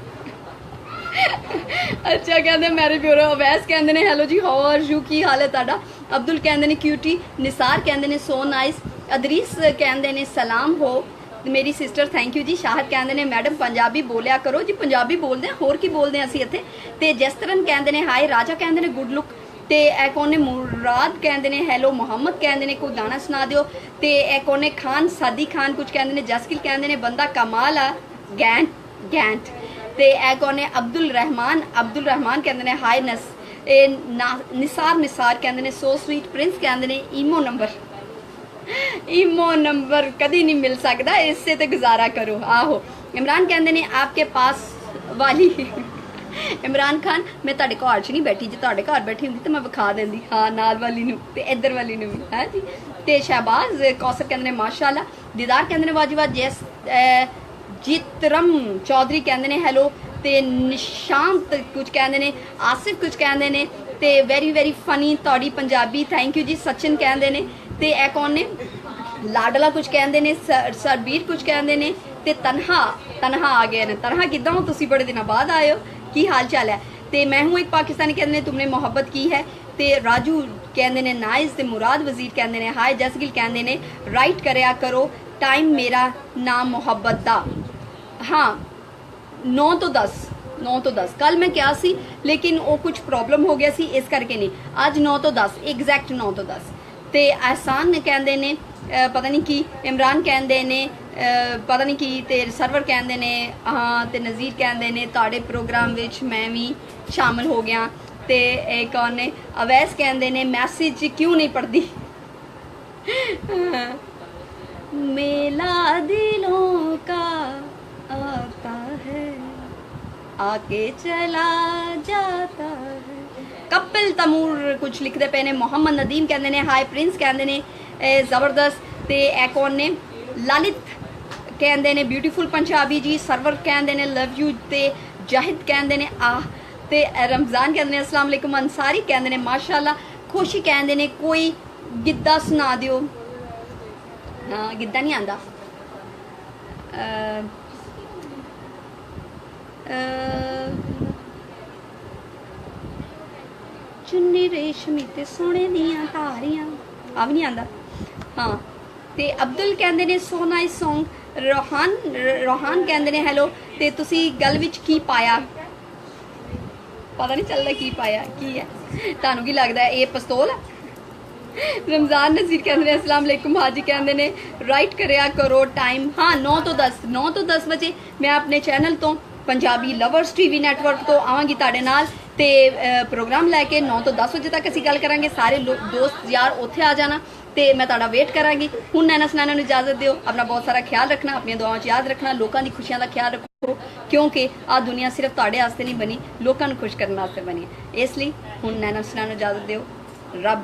अच्छा कहते मैरिज ब्यूरो, अवैस कहते हैं हैलो जी हाउ आर यू, की हाल है तुहाडा, अब्दुल कहते हैं क्यूटी, निसार कहते हैं सो नाइस, अदरीस कहते हैं सलाम हो मेरी सिस्टर, थैंक यू जी, शाहद कहते हैं मैडम पंजाबी बोलिया करो जी, पंजाबी बोलते हैं होर की बोलते हैं असीं इत्थे ते जसतरन कहते हैं हाय, राजा कहते हैं गुड लुक ते ए कौन ने मुराद कहते हैं हैलो, मोहम्मद कहते हैं कोई गाना सुना दियो ते ए कौन ने खान सादी खान कुछ कहते हैं, जसकिल कहते हैं बंदा कमाल आ गैंट गैंट ते ए कौन है अब्दुल रहमान कहते हैं हाय निसार कहते हैं सो स्वीट, प्रिंस कहते हैं ईमो नंबर कभी नहीं मिल सकता, इससे तो गुजारा करो आहो, इमरान कहते हैं आपके पास वाली इमरान खान मैं तुहाडे घर च नहीं बैठी, जे तुहाडे घर बैठी होंदी तो मैं विखा देंदी, हाँ नाल वाली नूं ते इधर वाली नूं भी है जी ते शहबाज कौसर कहते हैं माशाअल्लाह, दीदार कहते हैं वाजिबा जैस जितरम चौधरी कहते हैं हैलो ते निशांत कुछ कहते हैं, आसिफ कुछ कहते हैं ते वेरी वेरी फनी तौड़ी पंजाबी, थैंक यू जी, सचिन कहते हैं ते ए कौन ने लाडला कुछ कहते हैं, सरबीर कुछ कहते हैं ते तनहा आ गए ने, तनहा किदा हो तुसी बड़े दिनों बाद आए हो, की हाल चाल है ते मैं हूँ एक पाकिस्तानी कहते हैं तुमने मोहब्बत की है ते राजू कहते हैं नाइस ते मुराद वजीर कहते हैं हाय, जसगिल कहते हैं राइट करया करो टाइम मेरा नाम मोहब्बत दा, हाँ 9 तो 10 कल मैं क्या सी लेकिन वो कुछ प्रॉब्लम हो गया सी इस करके नहीं, आज 9 तो 10 एग्जैक्ट 9 तो 10 ते एहसान ने कहते ने पता नहीं की, इमरान कहते ने पता नहीं की ते सरवर कहते ने हाँ ते नज़ीर कहते ने तुहाडे प्रोग्राम विच मैं भी शामिल हो गया ते एक और ने अवैस कहते ने मैसेज क्यों नहीं पढ़ती मेला दिलों का आता है आके चला जाता है, कपिल तमूर कुछ लिखते पे ने, मोहम्मद नदीम कहते हैं हाय, प्रिंस कहते हैं ज़बरदस्त ते ए कौन ने ललित कहते हैं ब्यूटीफुल पंजाबी जी, सरवर कहते हैं लव यू ते जाहिद कहते हैं आह ते रमज़ान कहते हैं अस्सलाम वालेकुम, अंसारी कहते हैं माशाअल्लाह, खुशी कहते हैं कोई गिद्दा सुना दियो, हाँ गिद्दा नहीं आंदा, चुन्नी रेशमी ते सोने दियां धारियां आ भी नहीं आंदा, हाँ ते अब्दुल कहते ने सो नाइस सॉन्ग, रोहान कहते ने हैलो ते तुसी गल विच की पाया, पता नहीं चलदा की पाया की है, तुहानू की लगदा है ये पिस्तौल है, रमज़ान नज़ीर कहते हैं अस्सलाम वालेकुम, हाजी कहते हैं राइट करया करो टाइम, हाँ 9 तो 10 बजे मैं अपने चैनल तो पंजाबी लवर्स टीवी नैटवर्क तो आवांगी तुहाडे नाल ते प्रोग्राम लैके 9 तो 10 बजे तक असीं गल करांगे, सारे दोस्त यार उत्थे आ जाना ते मैं तुहाडा वेट करांगी। हुण नैना सनाना नूं इजाजत दिओ, अपना बहुत सारा ख्याल रखना, अपनी दुआवां च याद रखना, लोकां दी खुशियां दा ख्याल रखो क्योंकि आ दुनिया सिर्फ तुहाडे वास्ते नहीं बनी, लोकां नूं खुश करने वास्ते बनी है, इसलिए हुण नैना सनाना नूं इजाजत दिओ, रब